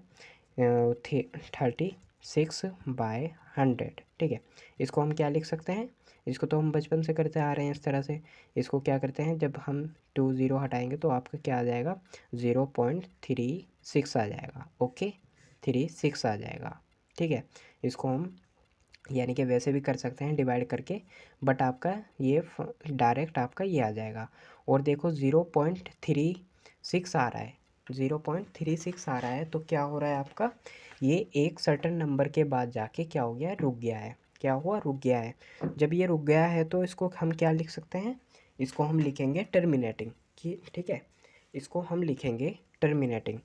36/100। ठीक है, इसको हम क्या लिख सकते हैं, इसको तो हम बचपन से करते आ रहे हैं इस तरह से। इसको क्या करते हैं, जब हम 2 0 हटाएंगे तो आपका क्या आ जाएगा, 0.36 आ जाएगा। ओके, 36 आ जाएगा। ठीक है, इसको हम यानी कि वैसे भी कर सकते हैं डिवाइड करके, बट आपका ये डायरेक्ट आपका ये आ जाएगा। और देखो 0.36 आ रहा है, 0.36 आ रहा है, तो क्या हो रहा है आपका, ये एक सर्टेन नंबर के बाद जाके क्या हो गया, रुक गया है। क्या हुआ, रुक गया है। जब ये रुक गया है तो इसको हम क्या लिख सकते हैं, इसको हम लिखेंगे टर्मिनेटिंग की। ठीक है, इसको हम लिखेंगे टर्मिनेटिंग,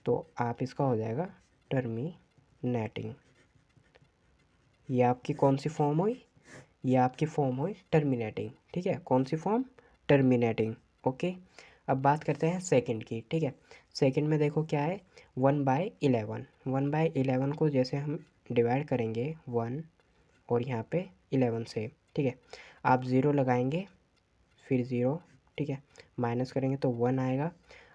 तो आप इसका हो जाएगा टर्मिनेटिंग। ये आपकी कौन सी फॉर्म हुई, ये आपकी फॉर्म हुई टर्मिनेटिंग। ठीक है, कौन सी फॉर्म, टर्मिनेटिंग। ओके, अब बात करते हैं सेकंड की। ठीक है, सेकंड में देखो क्या है, 1/11। 1/11 को जैसे हम डिवाइड करेंगे 1 और यहाँ पे 11 से। ठीक है, आप ज़ीरो लगाएंगे, फिर ज़ीरो। ठीक है, माइनस करेंगे तो 1 आएगा।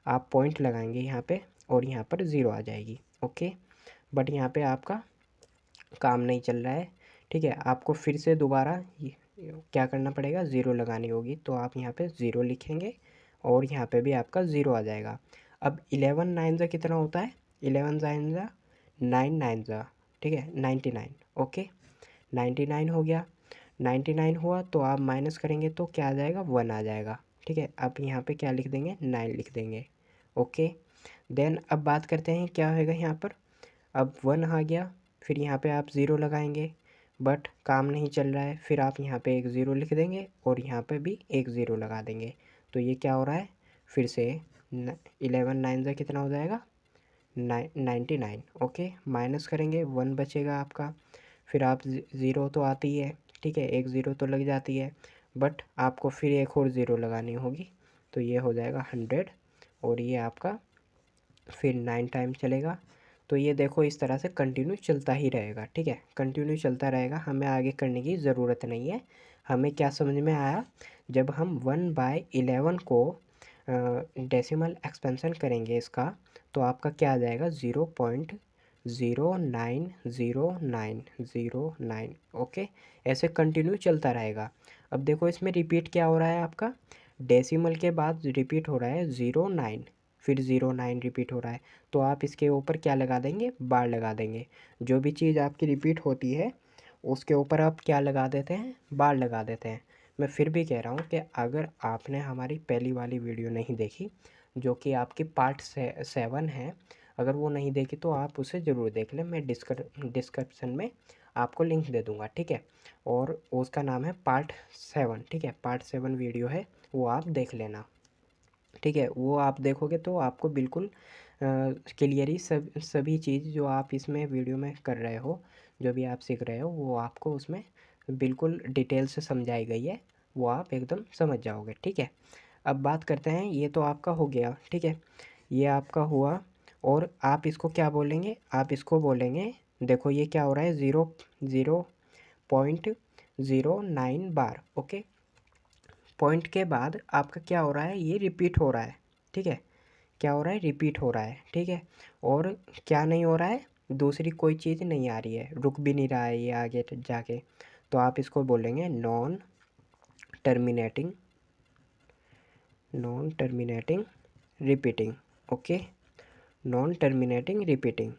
आप पॉइंट लगाएंगे यहाँ पे और यहाँ पर ज़ीरो आ जाएगी। ओके, बट यहाँ पे आपका काम नहीं चल रहा है। ठीक है, आपको फिर से दोबारा क्या करना पड़ेगा, ज़ीरो लगानी होगी। तो आप यहाँ पे ज़ीरो लिखेंगे और यहाँ पे भी आपका ज़ीरो आ जाएगा। अब 11 9 जा कितना होता है, 11 9 जा 9 9 जा, ठीक है, 99। ओके, 99 हो गया। 99 हुआ तो आप माइनस करेंगे तो क्या आ जाएगा, 1 आ जाएगा। ठीक है, अब यहाँ पे क्या लिख देंगे, 9 लिख देंगे। ओके, देन अब बात करते हैं क्या होएगा यहाँ पर। अब 1 आ गया, फिर यहाँ पे आप ज़ीरो लगाएंगे, बट काम नहीं चल रहा है। फिर आप यहाँ पे एक ज़ीरो लिख देंगे और यहाँ पे भी एक ज़ीरो लगा देंगे। तो ये क्या हो रहा है, फिर से 11 9 से कितना हो जाएगा, 99। ओके, माइनस करेंगे, 1 बचेगा आपका। फिर आप ज़ीरो तो आती है, ठीक है, एक ज़ीरो तो लग जाती है, बट आपको फिर एक और ज़ीरो लगानी होगी। तो ये हो जाएगा 100 और ये आपका फिर 9 टाइम चलेगा। तो ये देखो इस तरह से कंटिन्यू चलता ही रहेगा, ठीक है, कंटिन्यू चलता रहेगा, हमें आगे करने की ज़रूरत नहीं है। हमें क्या समझ में आया, जब हम 1/11 को डेसिमल एक्सपेंशन करेंगे इसका, तो आपका क्या आ जाएगा 0.0909009। ओके, ऐसे कंटिन्यू चलता रहेगा। अब देखो इसमें रिपीट क्या हो रहा है आपका, डेसिमल के बाद रिपीट हो रहा है 09, फिर 09 रिपीट हो रहा है। तो आप इसके ऊपर क्या लगा देंगे, बार लगा देंगे। जो भी चीज़ आपकी रिपीट होती है उसके ऊपर आप क्या लगा देते हैं, बार लगा देते हैं। मैं फिर भी कह रहा हूँ कि अगर आपने हमारी पहली वाली वीडियो नहीं देखी, जो कि आपकी पार्ट 7 है, अगर वो नहीं देखी तो आप उसे ज़रूर देख लें। मैं डिस्क्रिप्शन में आपको लिंक दे दूँगा, ठीक है। और उसका नाम है पार्ट 7, ठीक है, पार्ट 7 वीडियो है, वो आप देख लेना, ठीक है। वो आप देखोगे तो आपको बिल्कुल क्लियरली सभी चीज़ जो आप इसमें वीडियो में कर रहे हो, जो भी आप सीख रहे हो, वो आपको उसमें बिल्कुल डिटेल से समझाई गई है, वो आप एकदम समझ जाओगे, ठीक है। अब बात करते हैं, ये तो आपका हो गया, ठीक है, ये आपका हुआ। और आप इसको क्या बोलेंगे, आप इसको बोलेंगे, देखो ये क्या हो रहा है, 0.09 बार। ओके, पॉइंट के बाद आपका क्या हो रहा है, ये रिपीट हो रहा है, ठीक है, क्या हो रहा है, रिपीट हो रहा है, ठीक है। और क्या नहीं हो रहा है, दूसरी कोई चीज़ नहीं आ रही है, रुक भी नहीं रहा है ये आगे जाके। तो आप इसको बोलेंगे terminating non terminating repeating. Okay, non terminating repeating,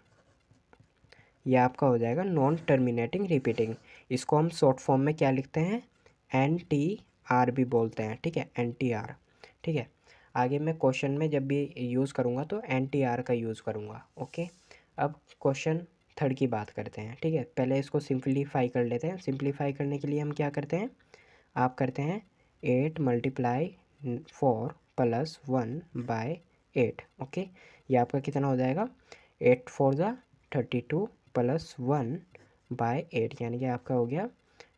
ये आपका हो जाएगा नॉन टर्मिनेटिंग रिपीटिंग। इसको हम शॉर्ट फॉर्म में क्या लिखते हैं, NTR भी बोलते हैं, ठीक है, NTR, ठीक है। आगे मैं क्वेश्चन में जब भी यूज़ करूँगा तो NTR का यूज़ करूँगा। ओके, अब क्वेश्चन थर्ड की बात करते हैं, ठीक है। पहले इसको सिंप्लीफाई कर लेते हैं। सिंप्लीफाई करने के लिए हम क्या करते हैं, आप करते हैं 8 × 4 + 1/8। ओके, ये आपका कितना हो जाएगा, 8 4 ज़ा 32 + 1/8, यानी कि आपका हो गया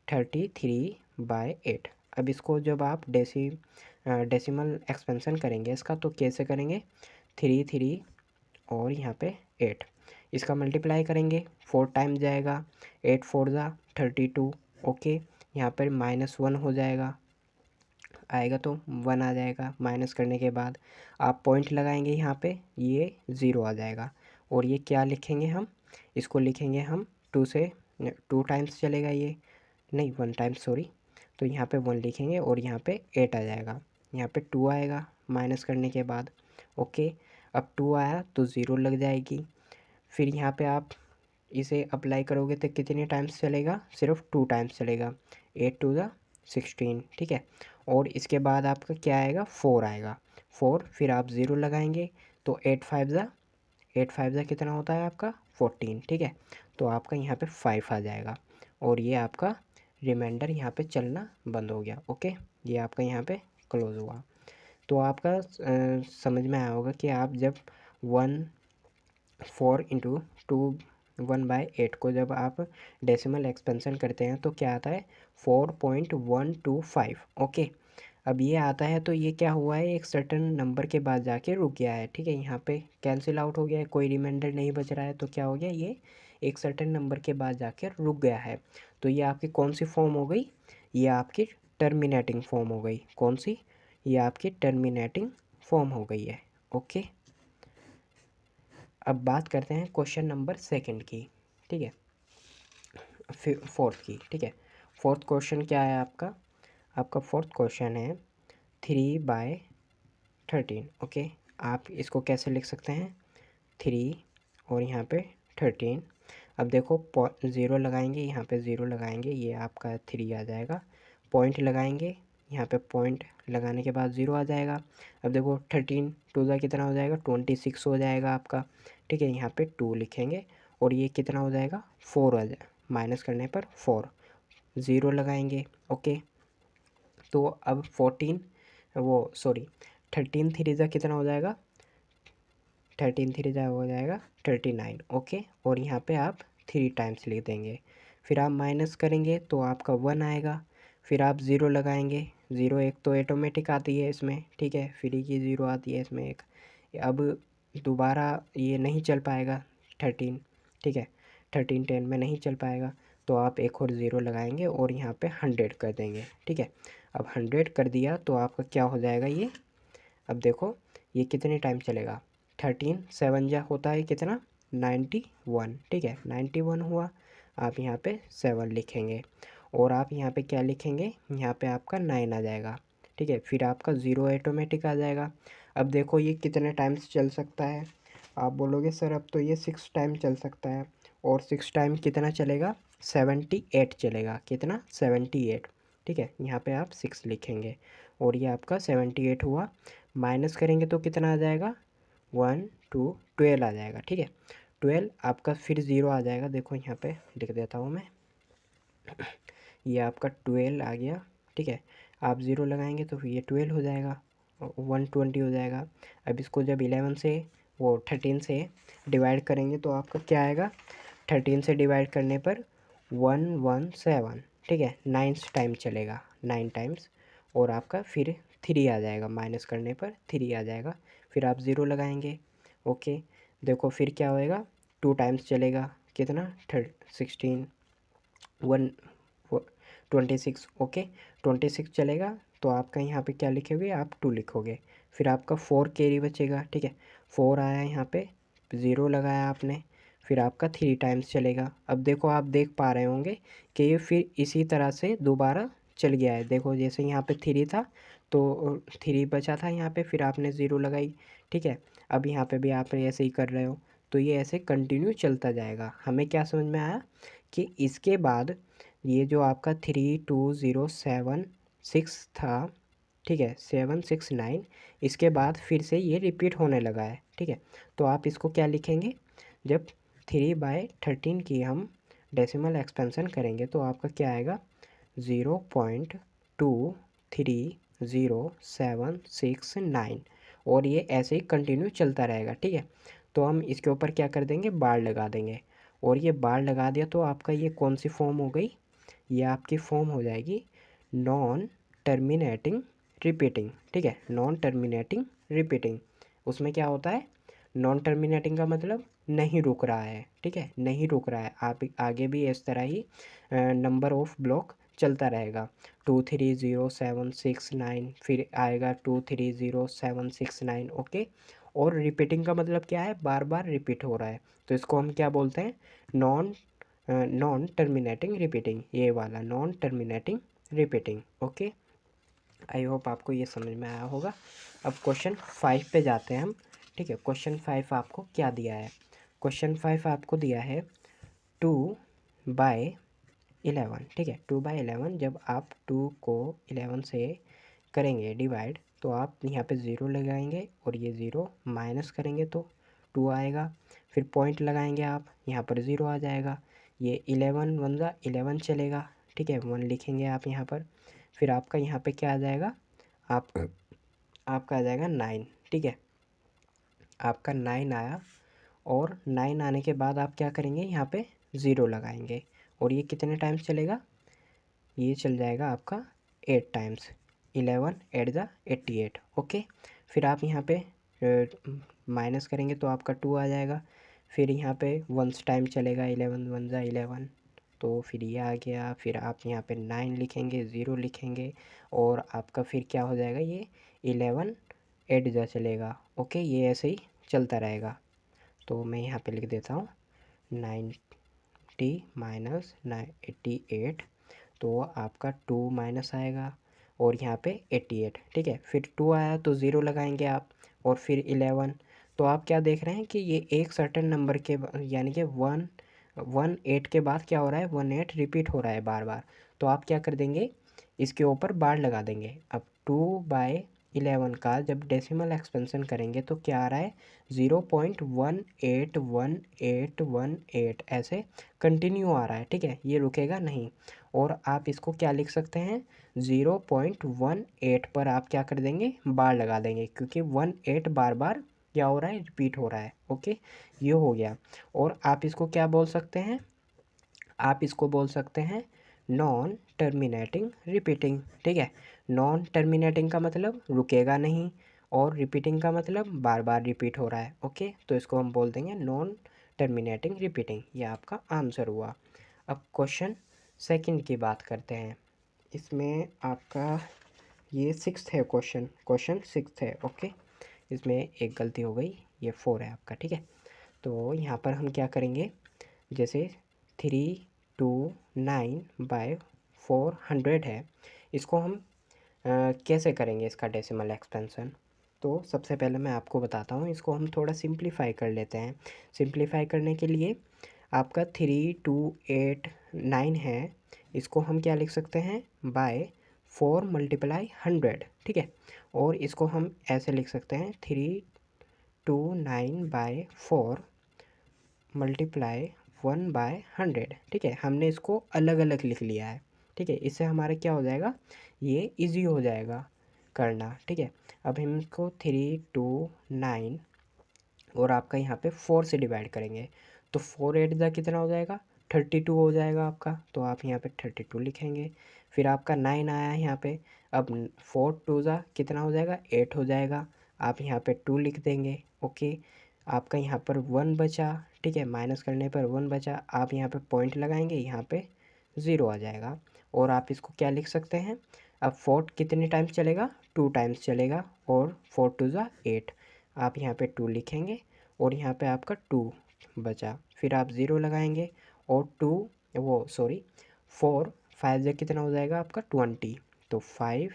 33/8। अब इसको जब आप डेसिमल एक्सपेंशन करेंगे इसका, तो कैसे करेंगे, 3 और यहाँ पे 8, इसका मल्टीप्लाई करेंगे, 4 टाइम जाएगा, 8 4 ज़ा 32। ओके, यहाँ पर -1 हो जाएगा, आएगा तो 1 आ जाएगा। माइनस करने के बाद आप पॉइंट लगाएंगे यहाँ पे, ये 0 आ जाएगा। और ये क्या लिखेंगे हम, इसको लिखेंगे हम 2 से, 2 टाइम्स चलेगा ये, नहीं 1 टाइम सॉरी। तो यहाँ पे 1 लिखेंगे और यहाँ पे 8 आ जाएगा, यहाँ पे 2 आएगा माइनस करने के बाद। ओके, अब 2 आया तो 0 लग जाएगी। फिर यहाँ पे आप इसे अप्लाई करोगे तो कितने टाइम्स चलेगा, सिर्फ 2 टाइम्स चलेगा, 8 2 ज़ा 16, ठीक है। और इसके बाद आपका क्या आएगा, 4 आएगा, 4, फिर आप 0 लगाएंगे तो 8 5 ज़ा कितना होता है आपका 14, ठीक है। तो आपका यहाँ पे 5 आ जाएगा और ये आपका रिमाइंडर यहाँ पे चलना बंद हो गया। ओके, ये आपका यहाँ पे क्लोज हुआ। तो आपका समझ में आया होगा कि आप जब 4 × 2 1/8 को जब आप डेसिमल एक्सपेंशन करते हैं तो क्या आता है, 4.125। ओके, अब ये आता है तो ये क्या हुआ है, एक सर्टेन नंबर के बाद जाके रुक गया है, ठीक है, यहाँ पे कैंसिल आउट हो गया है, कोई रिमाइंडर नहीं बच रहा है, तो क्या हो गया, ये एक सर्टेन नंबर के बाद जाके रुक गया है। तो ये आपकी कौन सी फॉर्म हो गई, ये आपकी टर्मिनेटिंग फॉर्म हो गई। कौन सी, ये आपकी टर्मिनेटिंग फॉर्म हो गई है। ओके, अब बात करते हैं क्वेश्चन नंबर सेकंड की, ठीक है, फिर फोर्थ की, ठीक है। फोर्थ क्वेश्चन क्या है आपका, आपका फोर्थ क्वेश्चन है 3/13। ओके, आप इसको कैसे लिख सकते हैं, 3 और यहाँ पे 13। अब देखो 0 लगाएंगे, यहाँ पे 0 लगाएंगे, ये आपका 3 आ जाएगा। पॉइंट लगाएंगे, यहाँ पे पॉइंट लगाने के बाद 0 आ जाएगा। अब देखो 13 2 ज़ा कितना हो जाएगा, 26 हो जाएगा आपका, ठीक है। यहाँ पे 2 लिखेंगे और ये कितना हो जाएगा, 4 आ जाए, माइनस करने पर 4, 0 लगाएंगे। ओके, तो अब 14 वो सॉरी 13 3 ज़ा कितना हो जाएगा, 13 3 ज़ा हो जाएगा 39। ओके, और यहाँ पे आप 3 टाइम्स लिख देंगे, फिर आप माइनस करेंगे तो आपका 1 आएगा, फिर आप 0 लगाएंगे, ज़ीरो एक तो ऑटोमेटिक आती है इसमें, ठीक है, फ्री की ज़ीरो आती है इसमें एक। अब दोबारा ये नहीं चल पाएगा 13, ठीक है, 13 10 में नहीं चल पाएगा, तो आप एक और ज़ीरो लगाएंगे और यहाँ पे 100 कर देंगे, ठीक है। अब 100 कर दिया तो आपका क्या हो जाएगा ये, अब देखो ये कितने टाइम चलेगा, 13 7 जा होता है कितना, 91, ठीक है, 91 हुआ। आप यहाँ पे 7 लिखेंगे और आप यहाँ पे क्या लिखेंगे, यहाँ पे आपका 9 आ जाएगा, ठीक है, फिर आपका ज़ीरो ऑटोमेटिक आ जाएगा। अब देखो ये कितने टाइम्स चल सकता है, आप बोलोगे सर अब तो ये 6 टाइम चल सकता है, और 6 टाइम कितना चलेगा, 78 चलेगा, कितना 78, ठीक है, यहाँ पे आप 6 लिखेंगे और ये आपका 78 हुआ। माइनस करेंगे तो कितना आ जाएगा, 1 2 12 आ जाएगा, ठीक है, 12 आपका फिर ज़ीरो आ जाएगा, देखो यहाँ पे लिख देता हूँ मैं, ये आपका 12 आ गया, ठीक है, आप ज़ीरो लगाएंगे तो फिर ये 12 हो जाएगा, 120 हो जाएगा। अब इसको जब 11 से वो 13 से डिवाइड करेंगे तो आपका क्या आएगा, 13 से डिवाइड करने पर 117, ठीक है, 9 टाइम चलेगा, 9 टाइम्स, और आपका फिर 3 आ जाएगा, माइनस करने पर 3 आ जाएगा, फिर आप ज़ीरो लगाएंगे, ओके। देखो फिर क्या होएगा, 2 टाइम्स चलेगा, कितना 16 1 26, ओके, 26 चलेगा, तो आपका यहाँ पे क्या लिखोगे, आप 2 लिखोगे, फिर आपका 4 कैरी बचेगा, ठीक है, 4 आया यहाँ पे, ज़ीरो लगाया आपने, फिर आपका 3 टाइम्स चलेगा। अब देखो आप देख पा रहे होंगे कि ये फिर इसी तरह से दोबारा चल गया है, देखो जैसे यहाँ पे 3 था तो 3 बचा था यहाँ पे, फिर आपने ज़ीरो लगाई, ठीक है, अब यहाँ पे भी आप ऐसे ही कर रहे हो, तो ये ऐसे कंटिन्यू चलता जाएगा। हमें क्या समझ में आया कि इसके बाद ये जो आपका 3 2 0 7 6 था, ठीक है, 7 6 9, इसके बाद फिर से ये रिपीट होने लगा है, ठीक है, तो आप इसको क्या लिखेंगे, जब 3/13 की हम डेसिमल एक्सपेंशन करेंगे तो आपका क्या आएगा, 0.230769, और ये ऐसे ही कंटिन्यू चलता रहेगा, ठीक है। तो हम इसके ऊपर क्या कर देंगे, बार लगा देंगे, और ये बार लगा दिया तो आपका ये कौन सी फॉर्म हो गई, ये आपकी फॉर्म हो जाएगी नॉन टर्मिनेटिंग रिपीटिंग, ठीक है, नॉन टर्मिनेटिंग रिपीटिंग। उसमें क्या होता है, नॉन टर्मिनेटिंग का मतलब नहीं रुक रहा है, ठीक है, नहीं रुक रहा है, आप आगे भी इस तरह ही नंबर ऑफ ब्लॉक चलता रहेगा, 2 3 0 7 6 9, फिर आएगा 2 3 0 7 6 9, ओके। और रिपीटिंग का मतलब क्या है, बार बार रिपीट हो रहा है, तो इसको हम क्या बोलते हैं, नॉन नॉन टर्मिनेटिंग रिपीटिंग, ये वाला non terminating repeating, okay. I hope आपको ये समझ में आया होगा। अब क्वेश्चन 5 पे जाते हैं हम, ठीक है। क्वेश्चन 5 आपको क्या दिया है, क्वेश्चन 5 आपको दिया है 2/11, ठीक है, 2/11, जब आप 2 को 11 से करेंगे डिवाइड तो आप यहाँ पे ज़ीरो लगाएंगे और ये ज़ीरो माइनस करेंगे तो 2 आएगा, फिर पॉइंट लगाएंगे आप, यहाँ पर ज़ीरो आ जाएगा, ये 11 1 जा 11 चलेगा, ठीक है, 1 लिखेंगे आप यहाँ पर, फिर आपका यहाँ पे क्या आ जाएगा, आप आपका आ जाएगा 9, ठीक है, आपका 9 आया, और 9 आने के बाद आप क्या करेंगे, यहाँ पे ज़ीरो लगाएंगे, और ये कितने टाइम्स चलेगा, ये चल जाएगा आपका 8 टाइम्स, 11 8 ज़ा 88, ओके। फिर आप यहाँ पे माइनस करेंगे तो आपका 2 आ जाएगा, फिर यहाँ पे 1 टाइम चलेगा, 11 1 ज़ा 11, तो फिर ये आ गया, फिर आप यहाँ पे 9 लिखेंगे, ज़ीरो लिखेंगे, और आपका फिर क्या हो जाएगा, ये 11 8 ज़ा चलेगा, ओके, ये ऐसे ही चलता रहेगा। तो मैं यहाँ पे लिख देता हूँ 90 माइनस 88, तो आपका 2 माइनस आएगा, और यहाँ पे 88, ठीक है, फिर 2 आया तो ज़ीरो लगाएंगे आप, और फिर 11, तो आप क्या देख रहे हैं कि ये एक सर्टेन नंबर के यानी कि 1 8 के बाद क्या हो रहा है, 1 8 रिपीट हो रहा है बार बार, तो आप क्या कर देंगे, इसके ऊपर बार लगा देंगे। अब 2/11 का जब डेसिमल एक्सपेंशन करेंगे तो क्या आ रहा है, 0.181818 ऐसे कंटिन्यू आ रहा है, ठीक है, ये रुकेगा नहीं। और आप इसको क्या लिख सकते हैं, 0.18 पर आप क्या कर देंगे, बार लगा देंगे, क्योंकि 18 बार बार क्या हो रहा है, रिपीट हो रहा है, ओके, ये हो गया। और आप इसको क्या बोल सकते हैं, आप इसको बोल सकते हैं नॉन टर्मिनेटिंग रिपीटिंग, ठीक है, नॉन टर्मिनेटिंग का मतलब रुकेगा नहीं, और रिपीटिंग का मतलब बार बार रिपीट हो रहा है। ओके, तो इसको हम बोल देंगे नॉन टर्मिनेटिंग रिपीटिंग। ये आपका आंसर हुआ। अब क्वेश्चन सेकंड की बात करते हैं। इसमें आपका ये सिक्स्थ है क्वेश्चन सिक्स्थ है। ओके, इसमें एक गलती हो गई, ये 4 है आपका। ठीक है, तो यहाँ पर हम क्या करेंगे, जैसे 329/400 है, इसको हम कैसे करेंगे इसका डेसिमल एक्सपेंशन। तो सबसे पहले मैं आपको बताता हूँ, इसको हम थोड़ा सिंप्लीफाई कर लेते हैं। सिंप्लीफाई करने के लिए आपका 3289 है, इसको हम क्या लिख सकते हैं, बाय 4 × 100। ठीक है, और इसको हम ऐसे लिख सकते हैं 329/4 × 1/100। ठीक है, हमने इसको अलग अलग लिख लिया है। ठीक है, इससे हमारा क्या हो जाएगा, ये इजी हो जाएगा करना। ठीक है, अब हम इसको 329 और आपका यहाँ पे 4 से डिवाइड करेंगे, तो 4 8 ज़ा कितना हो जाएगा, 32 हो जाएगा आपका। तो आप यहाँ पे 32 लिखेंगे। फिर आपका 9 आया है यहाँ पे, अब 4 2 ज़ा कितना हो जाएगा, 8 हो जाएगा। आप यहाँ पे 2 लिख देंगे। ओके, आपका यहाँ पर 1 बचा। ठीक है, माइनस करने पर 1 बचा, आप यहाँ पे पॉइंट लगाएंगे, यहाँ पे 0 आ जाएगा। और आप इसको क्या लिख सकते हैं, अब 4 कितने टाइम्स चलेगा, 2 टाइम्स चलेगा, और 4 2 ज़ा 8। आप यहाँ पे 2 लिखेंगे, और यहाँ पे आपका 2 बचा। फिर आप 0 लगाएंगे, और 4 5 ज़ा कितना हो जाएगा आपका, 20। तो 4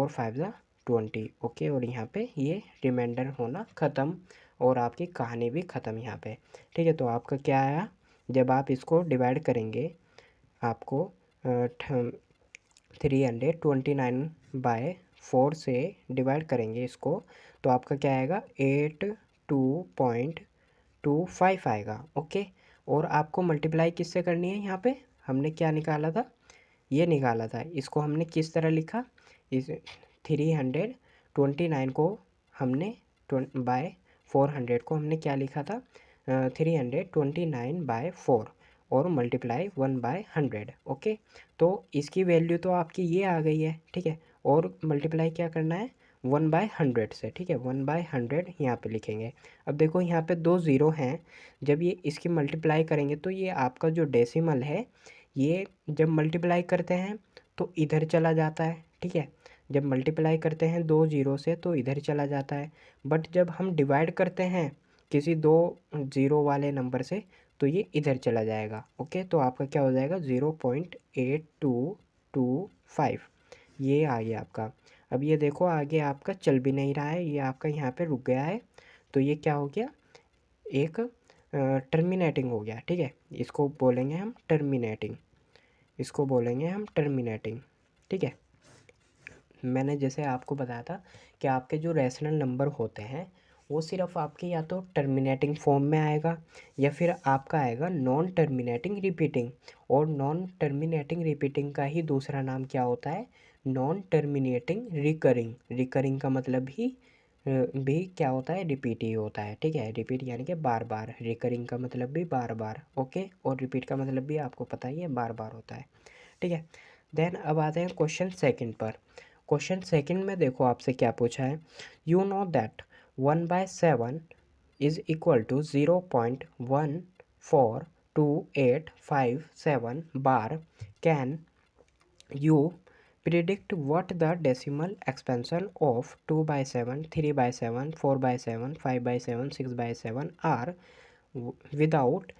5 ज़ा 20। ओके, और यहाँ पे ये रिमाइंडर होना ख़त्म, और आपकी कहानी भी ख़त्म यहाँ पे। ठीक है, तो आपका क्या आया, जब आप इसको डिवाइड करेंगे, आपको 329/4 से डिवाइड करेंगे इसको, तो आपका क्या आएगा, 82.25 आएगा। ओके, और आपको मल्टीप्लाई किससे करनी है, यहाँ पे हमने क्या निकाला था, ये निकाला था। इसको हमने किस तरह लिखा, इस 329 को हमने बाय 400 को हमने क्या लिखा था, 329/4 और मल्टीप्लाई 1/100। ओके, तो इसकी वैल्यू तो आपकी ये आ गई है। ठीक है, और मल्टीप्लाई क्या करना है, 1/100 से। ठीक है, 1/100 यहाँ पे लिखेंगे। अब देखो यहाँ पे 2 ज़ीरो हैं, जब ये इसकी मल्टीप्लाई करेंगे तो ये आपका जो डेसिमल है, ये जब मल्टीप्लाई करते हैं तो इधर चला जाता है। ठीक है, जब मल्टीप्लाई करते हैं 2 ज़ीरो से तो इधर चला जाता है, बट जब हम डिवाइड करते हैं किसी 2 ज़ीरो वाले नंबर से तो ये इधर चला जाएगा। ओके, तो आपका क्या हो जाएगा, 0.8225, ये आ गया आपका। अब ये देखो आगे आपका चल भी नहीं रहा है, ये आपका यहाँ पे रुक गया है, तो ये क्या हो गया, एक टर्मिनेटिंग हो गया। ठीक है, इसको बोलेंगे हम टर्मिनेटिंग, इसको बोलेंगे हम टर्मिनेटिंग। ठीक है, मैंने जैसे आपको बताया था कि आपके जो रैशनल नंबर होते हैं वो सिर्फ आपके या तो टर्मिनेटिंग फॉर्म में आएगा, या फिर आपका आएगा नॉन टर्मिनेटिंग रिपीटिंग। और नॉन टर्मिनेटिंग रिपीटिंग का ही दूसरा नाम क्या होता है, नॉन टर्मिनेटिंग रिकरिंग। रिकरिंग का मतलब भी क्या होता है, रिपीट ही होता है। ठीक है, रिपीट यानी कि बार बार, रिकरिंग का मतलब भी बार बार। ओके, और रिपीट का मतलब भी आपको पता ही है, बार बार होता है। ठीक है, देन अब आते हैं क्वेश्चन सेकंड पर। क्वेश्चन सेकंड में देखो आपसे क्या पूछा है, you know that 1/7 is equal to 0.142857 bar. Can you predict what the decimal expansion of 2/7, 3/7, 4/7, 5/7, 6/7 are without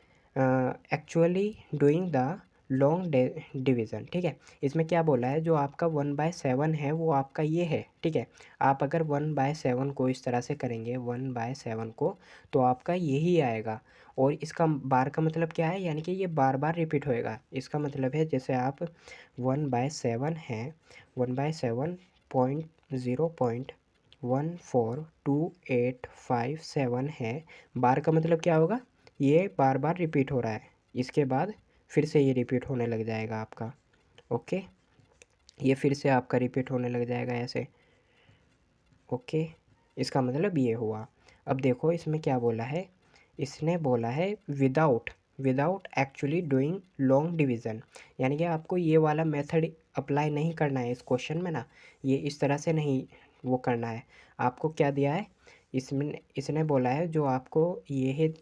actually doing the long division. ठीक है, इसमें क्या बोला है, जो आपका 1/7 है वो आपका ये है। ठीक है, आप अगर 1/7 को इस तरह से करेंगे, 1/7 को, तो आपका यही आएगा। और इसका बार का मतलब क्या है, यानी कि ये बार बार रिपीट होएगा। इसका मतलब है जैसे आप 1/7 है, 1/7 0.14285 है, बार का मतलब क्या होगा, ये बार बार रिपीट हो रहा है, इसके बाद फिर से ये रिपीट होने लग जाएगा आपका। ओके, ये फिर से आपका रिपीट होने लग जाएगा ऐसे। ओके, इसका मतलब ये हुआ। अब देखो इसमें क्या बोला है, इसने बोला है without, without actually doing long division. यानी कि आपको ये वाला मेथड अप्लाई नहीं करना है इस क्वेश्चन में ना, ये इस तरह से नहीं वो करना है। आपको क्या दिया है इसमें, इसने बोला है जो आपको ये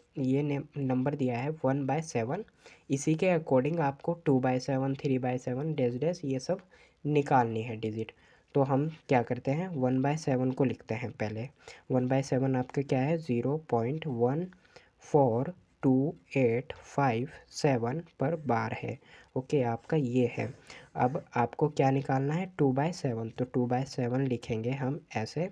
नंबर दिया है 1/7, इसी के अकॉर्डिंग आपको 2/7 3/7 डैश डैश ये सब निकालनी है डिजिट। तो हम क्या करते हैं 1/7 को लिखते हैं पहले। 1/7 आपका क्या है 0.14287 पर बार है। ओके, आपका ये है। अब आपको क्या निकालना है 2/7, तो 2/7 लिखेंगे हम ऐसे।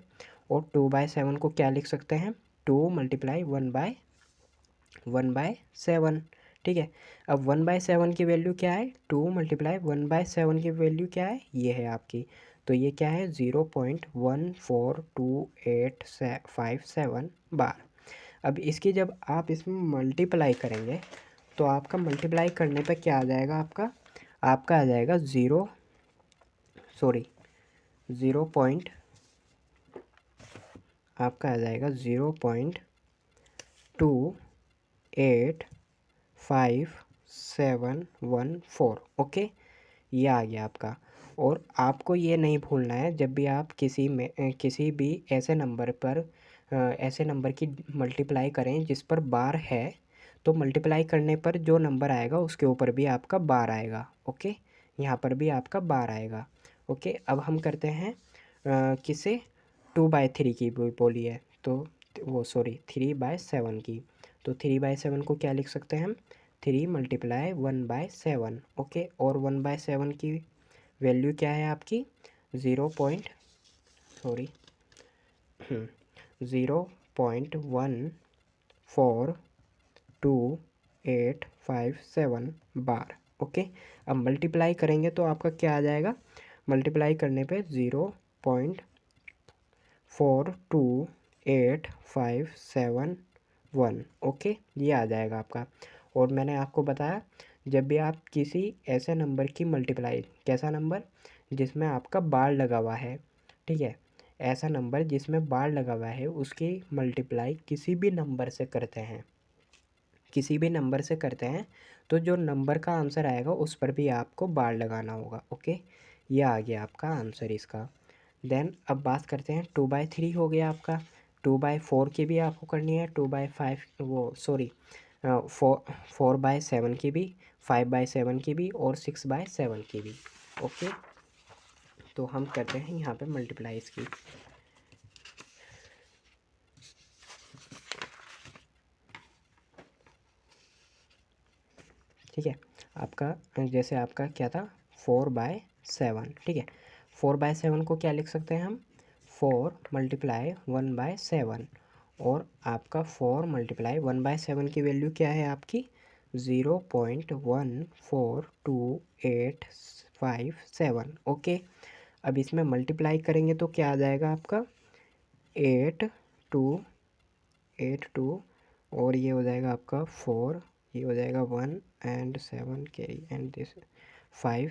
और 2/7 को क्या लिख सकते हैं 2 मल्टीप्लाई 1/7। ठीक है, अब 1/7 की वैल्यू क्या है 2 मल्टीप्लाई 1/7 की वैल्यू क्या है ये है आपकी। तो ये क्या है 0.14287 बार। अब इसकी जब आप इसमें मल्टीप्लाई करेंगे तो आपका मल्टीप्लाई करने पे क्या आ जाएगा आपका आ जाएगा 0 पॉइंट, आपका आ जाएगा 0.285714। ओके, ये आ गया आपका। और आपको ये नहीं भूलना है जब भी आप किसी भी ऐसे नंबर पर ऐसे नंबर की मल्टीप्लाई करें जिस पर बार है, तो मल्टीप्लाई करने पर जो नंबर आएगा उसके ऊपर भी आपका बार आएगा। ओके, यहाँ पर भी आपका बार आएगा। ओके, अब हम करते हैं किसे 2/3 की बोली है, तो वो 3/7 की। तो 3/7 को क्या लिख सकते हैं हम 3 मल्टीप्लाई 1/7। ओके, और 1/7 की वैल्यू क्या है आपकी 0 पॉइंट सॉरी 0.14287 बार। ओके, अब मल्टीप्लाई करेंगे तो आपका क्या आ जाएगा, मल्टीप्लाई करने पे 0.42851। ओके, ये आ जाएगा आपका। और मैंने आपको बताया जब भी आप किसी ऐसे नंबर की मल्टीप्लाई, कैसा नंबर जिसमें आपका बार लगा हुआ है, ठीक है, ऐसा नंबर जिसमें बार लगा हुआ है उसकी मल्टीप्लाई किसी भी नंबर से करते हैं, तो जो नंबर का आंसर आएगा उस पर भी आपको बार लगाना होगा। ओके, ये आ गया आपका आंसर इसका। देन अब बात करते हैं 2/3 हो गया आपका। 2/4 की भी आपको करनी है, 2/5 वो सॉरी 4/7 की भी, 5/7 की भी और 6/7 की भी। ओके, तो हम करते हैं यहाँ पे मल्टीप्लाई इसकी। ठीक है, आपका जैसे आपका क्या था 4/7। ठीक है, 4/7 को क्या लिख सकते हैं हम 4 मल्टीप्लाई 1/7। और आपका 4 मल्टीप्लाई 1/7 की वैल्यू क्या है आपकी 0.14287। ओके, अब इसमें मल्टीप्लाई करेंगे तो क्या आ जाएगा आपका 8 2 और ये हो जाएगा आपका 4, ये हो जाएगा 1 and 7 carry and this 5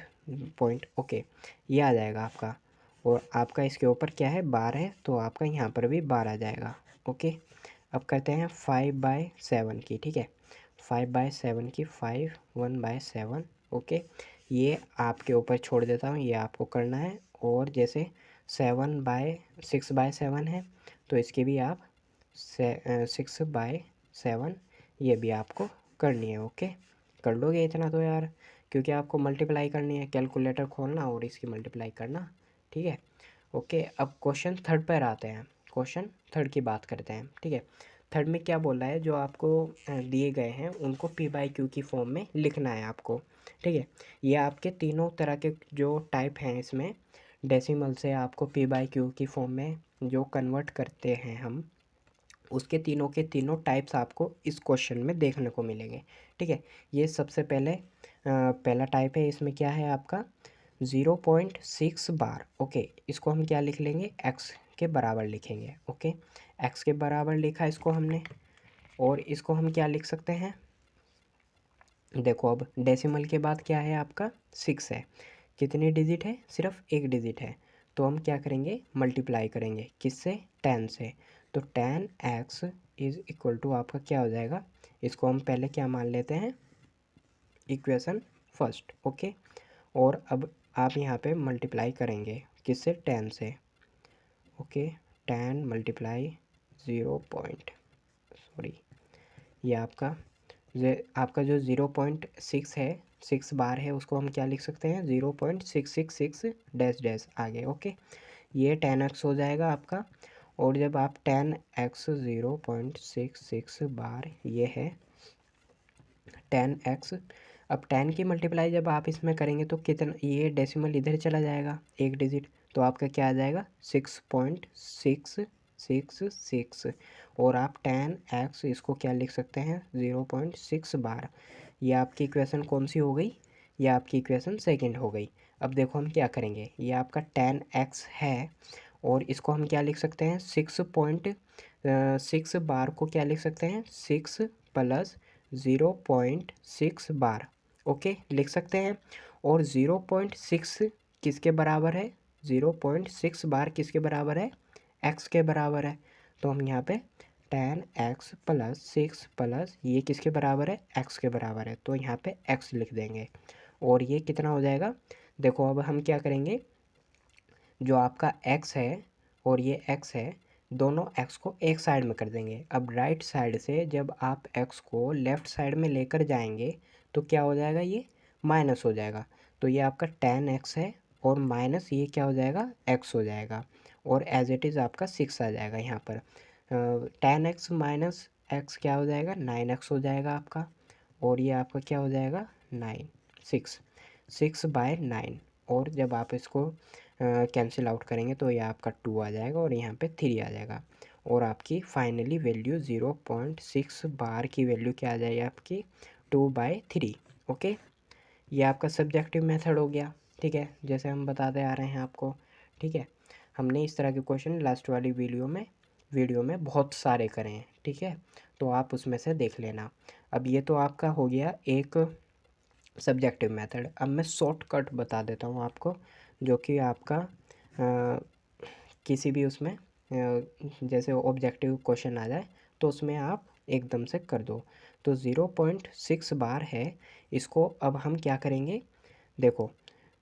point. Okay, ये आ जाएगा आपका। और आपका इसके ऊपर क्या है बार है, तो आपका यहाँ पर भी बार आ जाएगा। ओके, अब करते हैं 5/7 की। ठीक है, 5/7 की 5 1/7। ओके, ये आपके ऊपर छोड़ देता हूँ, ये आपको करना है। और जैसे 6/7 है तो इसके भी आप 6/7 ये भी आपको करनी है। ओके, कर लोगे इतना तो यार, क्योंकि आपको मल्टीप्लाई करनी है, कैलकुलेटर खोलना और इसकी मल्टीप्लाई करना। ठीक है, ओके, अब क्वेश्चन थर्ड पर आते हैं, क्वेश्चन थर्ड की बात करते हैं। ठीक है, थर्ड में क्या बोला है, जो आपको दिए गए हैं उनको P/Q की फॉर्म में लिखना है आपको। ठीक है, ये आपके तीनों तरह के जो टाइप हैं इसमें डेसिमल से आपको P/Q की फॉर्म में जो कन्वर्ट करते हैं हम, उसके तीनों के तीनों टाइप्स आपको इस क्वेश्चन में देखने को मिलेंगे। ठीक है, ये सबसे पहले पहला टाइप है, इसमें क्या है आपका 0.6 बार। ओके, इसको हम क्या लिख लेंगे एक्स के बराबर लिखेंगे। ओके, एक्स के बराबर लिखा इसको हमने। और इसको हम क्या लिख सकते हैं, देखो अब डेसिमल के बाद क्या है आपका 6 है, कितने डिजिट है सिर्फ एक डिजिट है, तो हम क्या करेंगे मल्टीप्लाई करेंगे किससे 10 से। तो 10x इज़ इक्वल टू आपका क्या हो जाएगा, इसको हम पहले क्या मान लेते हैं इक्वेशन फर्स्ट। ओके, और अब आप यहाँ पे मल्टीप्लाई करेंगे किससे, 10 से। ओके, 10 मल्टीप्लाई 0 ये आपका जो 0.6 है, 6 बार है, उसको हम क्या लिख सकते हैं, 0.666 डैश डैश आगे। ओके, ये 10x हो जाएगा आपका। और जब आप 10x 0.66 बार ये है 10x, अब 10 की मल्टीप्लाई जब आप इसमें करेंगे तो कितना, ये डेसिमल इधर चला जाएगा एक डिजिट, तो आपका क्या आ जाएगा 6.666। और आप 10x इसको क्या लिख सकते हैं 0.6 बार। ये आपकी इक्वेशन कौन सी हो गई, ये आपकी इक्वेशन सेकंड हो गई। अब देखो हम क्या करेंगे, ये आपका 10x है और इसको हम क्या लिख सकते हैं 6 बार को क्या लिख सकते हैं 6 प्लस 0.6 बार। ओके, लिख सकते हैं। और 0.6 किसके बराबर है, 0.6 बार किसके बराबर है, x के बराबर है। तो हम यहाँ पे 10x प्लस 6 प्लस ये किसके बराबर है, x के बराबर है, तो यहाँ पे x लिख देंगे। और ये कितना हो जाएगा, देखो अब हम क्या करेंगे, जो आपका x है और ये x है, दोनों x को एक साइड में कर देंगे। अब राइट साइड से जब आप x को लेफ़्ट साइड में लेकर जाएंगे तो क्या हो जाएगा, ये माइनस हो जाएगा। तो ये आपका 10x है और माइनस ये क्या हो जाएगा, x हो जाएगा। और एज इट इज़ आपका 6 आ जाएगा यहाँ पर। 10x माइनस x क्या हो जाएगा, 9x हो जाएगा आपका। और ये आपका क्या हो जाएगा 9, 6/9। और जब आप इसको कैंसिल आउट करेंगे तो ये आपका 2 आ जाएगा और यहाँ पे 3 आ जाएगा। और आपकी फाइनली वैल्यू 0.6 बार की वैल्यू क्या आ जाएगी आपकी 2/3। ओके, ये आपका सब्जेक्टिव मेथड हो गया। ठीक है, जैसे हम बताते आ रहे हैं आपको। ठीक है, हमने इस तरह के क्वेश्चन लास्ट वाली वीडियो में बहुत सारे करे हैं। ठीक है, तो आप उसमें से देख लेना। अब ये तो आपका हो गया एक सब्जेक्टिव मेथड। अब मैं शॉर्टकट बता देता हूँ आपको, जो कि आपका किसी भी उसमें जैसे ऑब्जेक्टिव क्वेश्चन आ जाए तो उसमें आप एकदम से कर दो। तो 0.6 बार है, इसको अब हम क्या करेंगे, देखो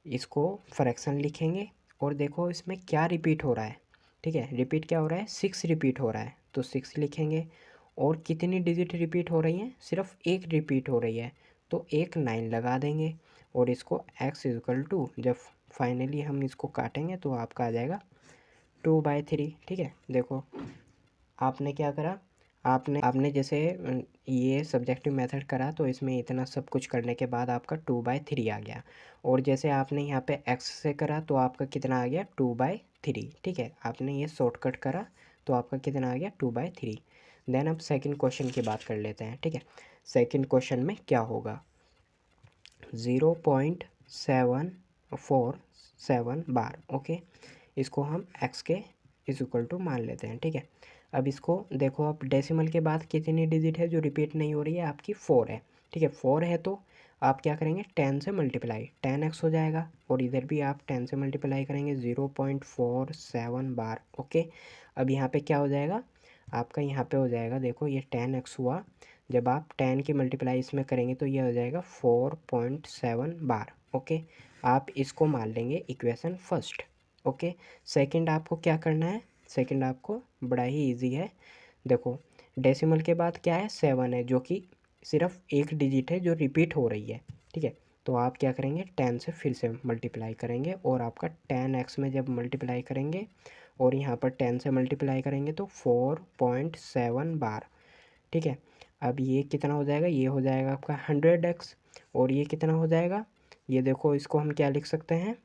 इसको फ्रैक्शन लिखेंगे और देखो इसमें क्या रिपीट हो रहा है। ठीक है, रिपीट क्या हो रहा है, 6 रिपीट हो रहा है, तो 6 लिखेंगे। और कितनी डिजिट रिपीट हो रही हैं, सिर्फ एक रिपीट हो रही है, तो एक 9 लगा देंगे। और इसको x इजकल टू जब फाइनली हम इसको काटेंगे तो आपका आ जाएगा 2/3। ठीक है, देखो आपने क्या करा, आपने जैसे ये सब्जेक्टिव मेथड करा तो इसमें इतना सब कुछ करने के बाद आपका 2/3 आ गया। और जैसे आपने यहाँ पे x से करा तो आपका कितना आ गया 2/3। ठीक है, आपने ये शॉर्टकट करा तो आपका कितना आ गया 2/3। देन अब सेकंड क्वेश्चन की बात कर लेते हैं। ठीक है, सेकंड क्वेश्चन में क्या होगा, 0.747 बार। ओके, इसको हम x के इज इक्वल टू मान लेते हैं। ठीक है, अब इसको देखो, अब डेसिमल के बाद कितनी डिजिट है जो रिपीट नहीं हो रही है, आपकी 4 है। ठीक है, 4 है तो आप क्या करेंगे 10 से मल्टीप्लाई, 10x हो जाएगा। और इधर भी आप 10 से मल्टीप्लाई करेंगे 0.47 बार। ओके, अब यहाँ पे क्या हो जाएगा आपका, यहाँ पे हो जाएगा, देखो ये 10x हुआ, जब आप 10 की मल्टीप्लाई इसमें करेंगे तो ये हो जाएगा 4.7 बार। ओके, आप इसको मान लेंगे इक्वेशन फर्स्ट। ओके, सेकंड आपको क्या करना है, सेकंड आपको बड़ा ही इजी है। देखो डेसिमल के बाद क्या है 7 है, जो कि सिर्फ एक डिजिट है जो रिपीट हो रही है। ठीक है, तो आप क्या करेंगे 10 से फिर से मल्टीप्लाई करेंगे और आपका 10x में जब मल्टीप्लाई करेंगे और यहाँ पर 10 से मल्टीप्लाई करेंगे तो 4.7 बार। ठीक है, अब ये कितना हो जाएगा, ये हो जाएगा आपका 100x। और ये कितना हो जाएगा, ये देखो इसको हम क्या लिख सकते हैं,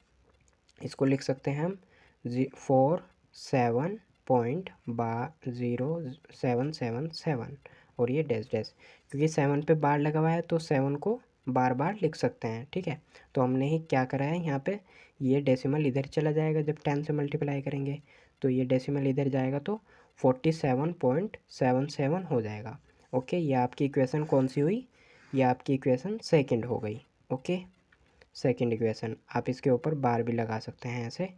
इसको लिख सकते हैं हम 47.0777। और ये डैश डैश, क्योंकि 7 पे बार लगा हुआ है तो 7 को बार बार लिख सकते हैं। ठीक है, तो हमने ही क्या करा है यहाँ पे, ये डेसिमल इधर चला जाएगा जब 10 से मल्टीप्लाई करेंगे, तो ये डेसिमल इधर जाएगा तो 47.77 हो जाएगा। ओके, ये आपकी इक्वेशन कौन सी हुई, ये आपकी इक्वेशन सेकंड हो गई। ओके, सेकंड इक्वेशन आप इसके ऊपर बार भी लगा सकते हैं, ऐसे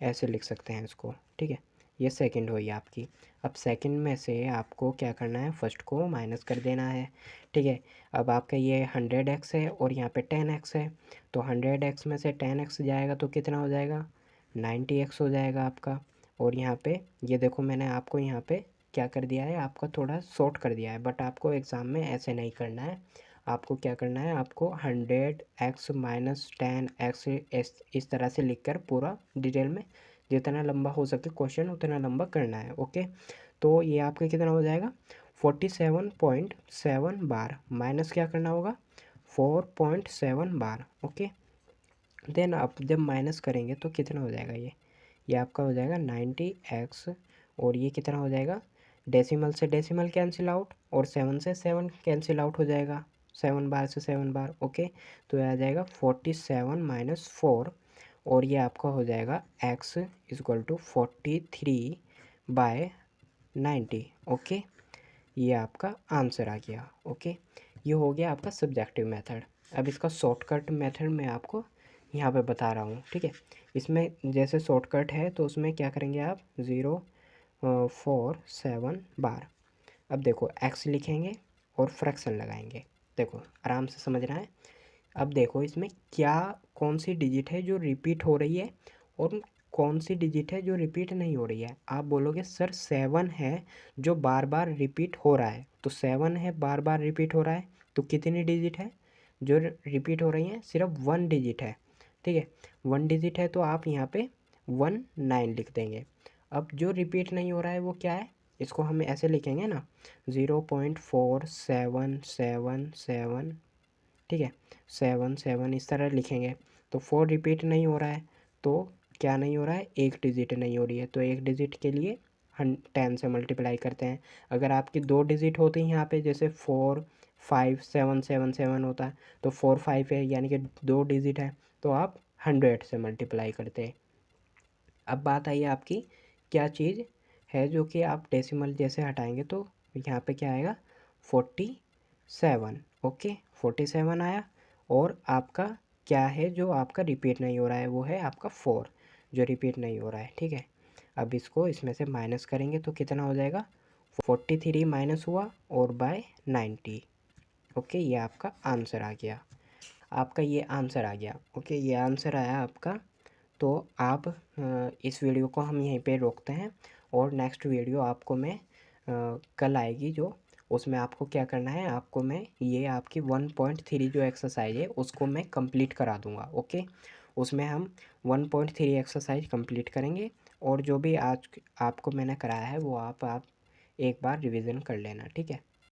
ऐसे लिख सकते हैं इसको। ठीक है, ये सेकंड हुई आपकी। अब सेकंड में से आपको क्या करना है, फर्स्ट को माइनस कर देना है, ठीक है। अब आपका ये 100x है और यहाँ पे 10x है, तो 100x में से 10x जाएगा तो कितना हो जाएगा, 90x हो जाएगा आपका। और यहाँ पे ये देखो मैंने आपको यहाँ पे क्या कर दिया है, आपका थोड़ा शॉर्ट कर दिया है, बट आपको एग्ज़ाम में ऐसे नहीं करना है। आपको क्या करना है, आपको 100x माइनस 10x इस तरह से लिखकर पूरा डिटेल में जितना लंबा हो सके क्वेश्चन उतना लंबा करना है, ओके। तो ये आपका कितना हो जाएगा, 47.7 बार माइनस क्या करना होगा, 4.7 बार, ओके। देन आप जब माइनस करेंगे तो कितना हो जाएगा, ये आपका हो जाएगा 90x। और ये कितना हो जाएगा, डेसिमल से डेसिमल कैंसिल आउट और 7 से 7 कैंसिल आउट हो जाएगा, 7 बार से 7 बार, ओके। तो ये आ जाएगा 47 - 4 और ये आपका हो जाएगा x इक्वल टू 43/90, ओके। ये आपका आंसर आ गया, ओके। ये हो गया आपका सब्जेक्टिव मेथड। अब इसका शॉर्टकट मेथड मैं आपको यहाँ पे बता रहा हूँ, ठीक है। इसमें जैसे शॉर्टकट है तो उसमें क्या करेंगे आप, 0.47 बार। अब देखो x लिखेंगे और फ्रैक्शन लगाएंगे, देखो आराम से समझना है। अब देखो इसमें क्या कौन सी डिजिट है जो रिपीट हो रही है और कौन सी डिजिट है जो रिपीट नहीं हो रही है। आप बोलोगे सर 7 है जो बार बार रिपीट हो रहा है, तो 7 है बार बार रिपीट हो रहा है, तो कितनी डिजिट है जो रिपीट हो रही हैं, सिर्फ 1 डिजिट है, ठीक है। 1 डिजिट है तो आप यहाँ पे 19 लिख देंगे। अब जो रिपीट नहीं हो रहा है वो क्या है, इसको हम ऐसे लिखेंगे ना, 0.4777, ठीक है, 7 7 इस तरह लिखेंगे। तो 4 रिपीट नहीं हो रहा है, तो क्या नहीं हो रहा है, एक डिजिट नहीं हो रही है, तो एक डिजिट के लिए 10 से मल्टीप्लाई करते हैं। अगर आपकी 2 डिजिट होती हैं यहाँ पे, जैसे 4 5 7 7 7 होता है, तो 4 5 है यानी कि 2 डिजिट है, तो आप 100 से मल्टीप्लाई करते हैं। अब बात आई आपकी क्या चीज़ है जो कि आप डेसिमल जैसे हटाएंगे तो यहाँ पे क्या आएगा, 47, ओके। 47 आया। और आपका क्या है जो आपका रिपीट नहीं हो रहा है, वो है आपका 4 जो रिपीट नहीं हो रहा है, ठीक है। अब इसको इसमें से माइनस करेंगे तो कितना हो जाएगा, 43 माइनस हुआ और बाय 90, ओके। ये आपका आंसर आ गया, आपका ये आंसर आ गया, ओके। ये आंसर आया आपका। तो आप इस वीडियो को हम यहीं पे रोकते हैं और नेक्स्ट वीडियो आपको मैं कल आएगी जो, उसमें आपको क्या करना है, आपको मैं ये आपकी 1.3 जो एक्सरसाइज है उसको मैं कंप्लीट करा दूंगा, ओके। उसमें हम 1.3 एक्सरसाइज कंप्लीट करेंगे और जो भी आज आपको मैंने कराया है वो आप एक बार रिवीजन कर लेना, ठीक है।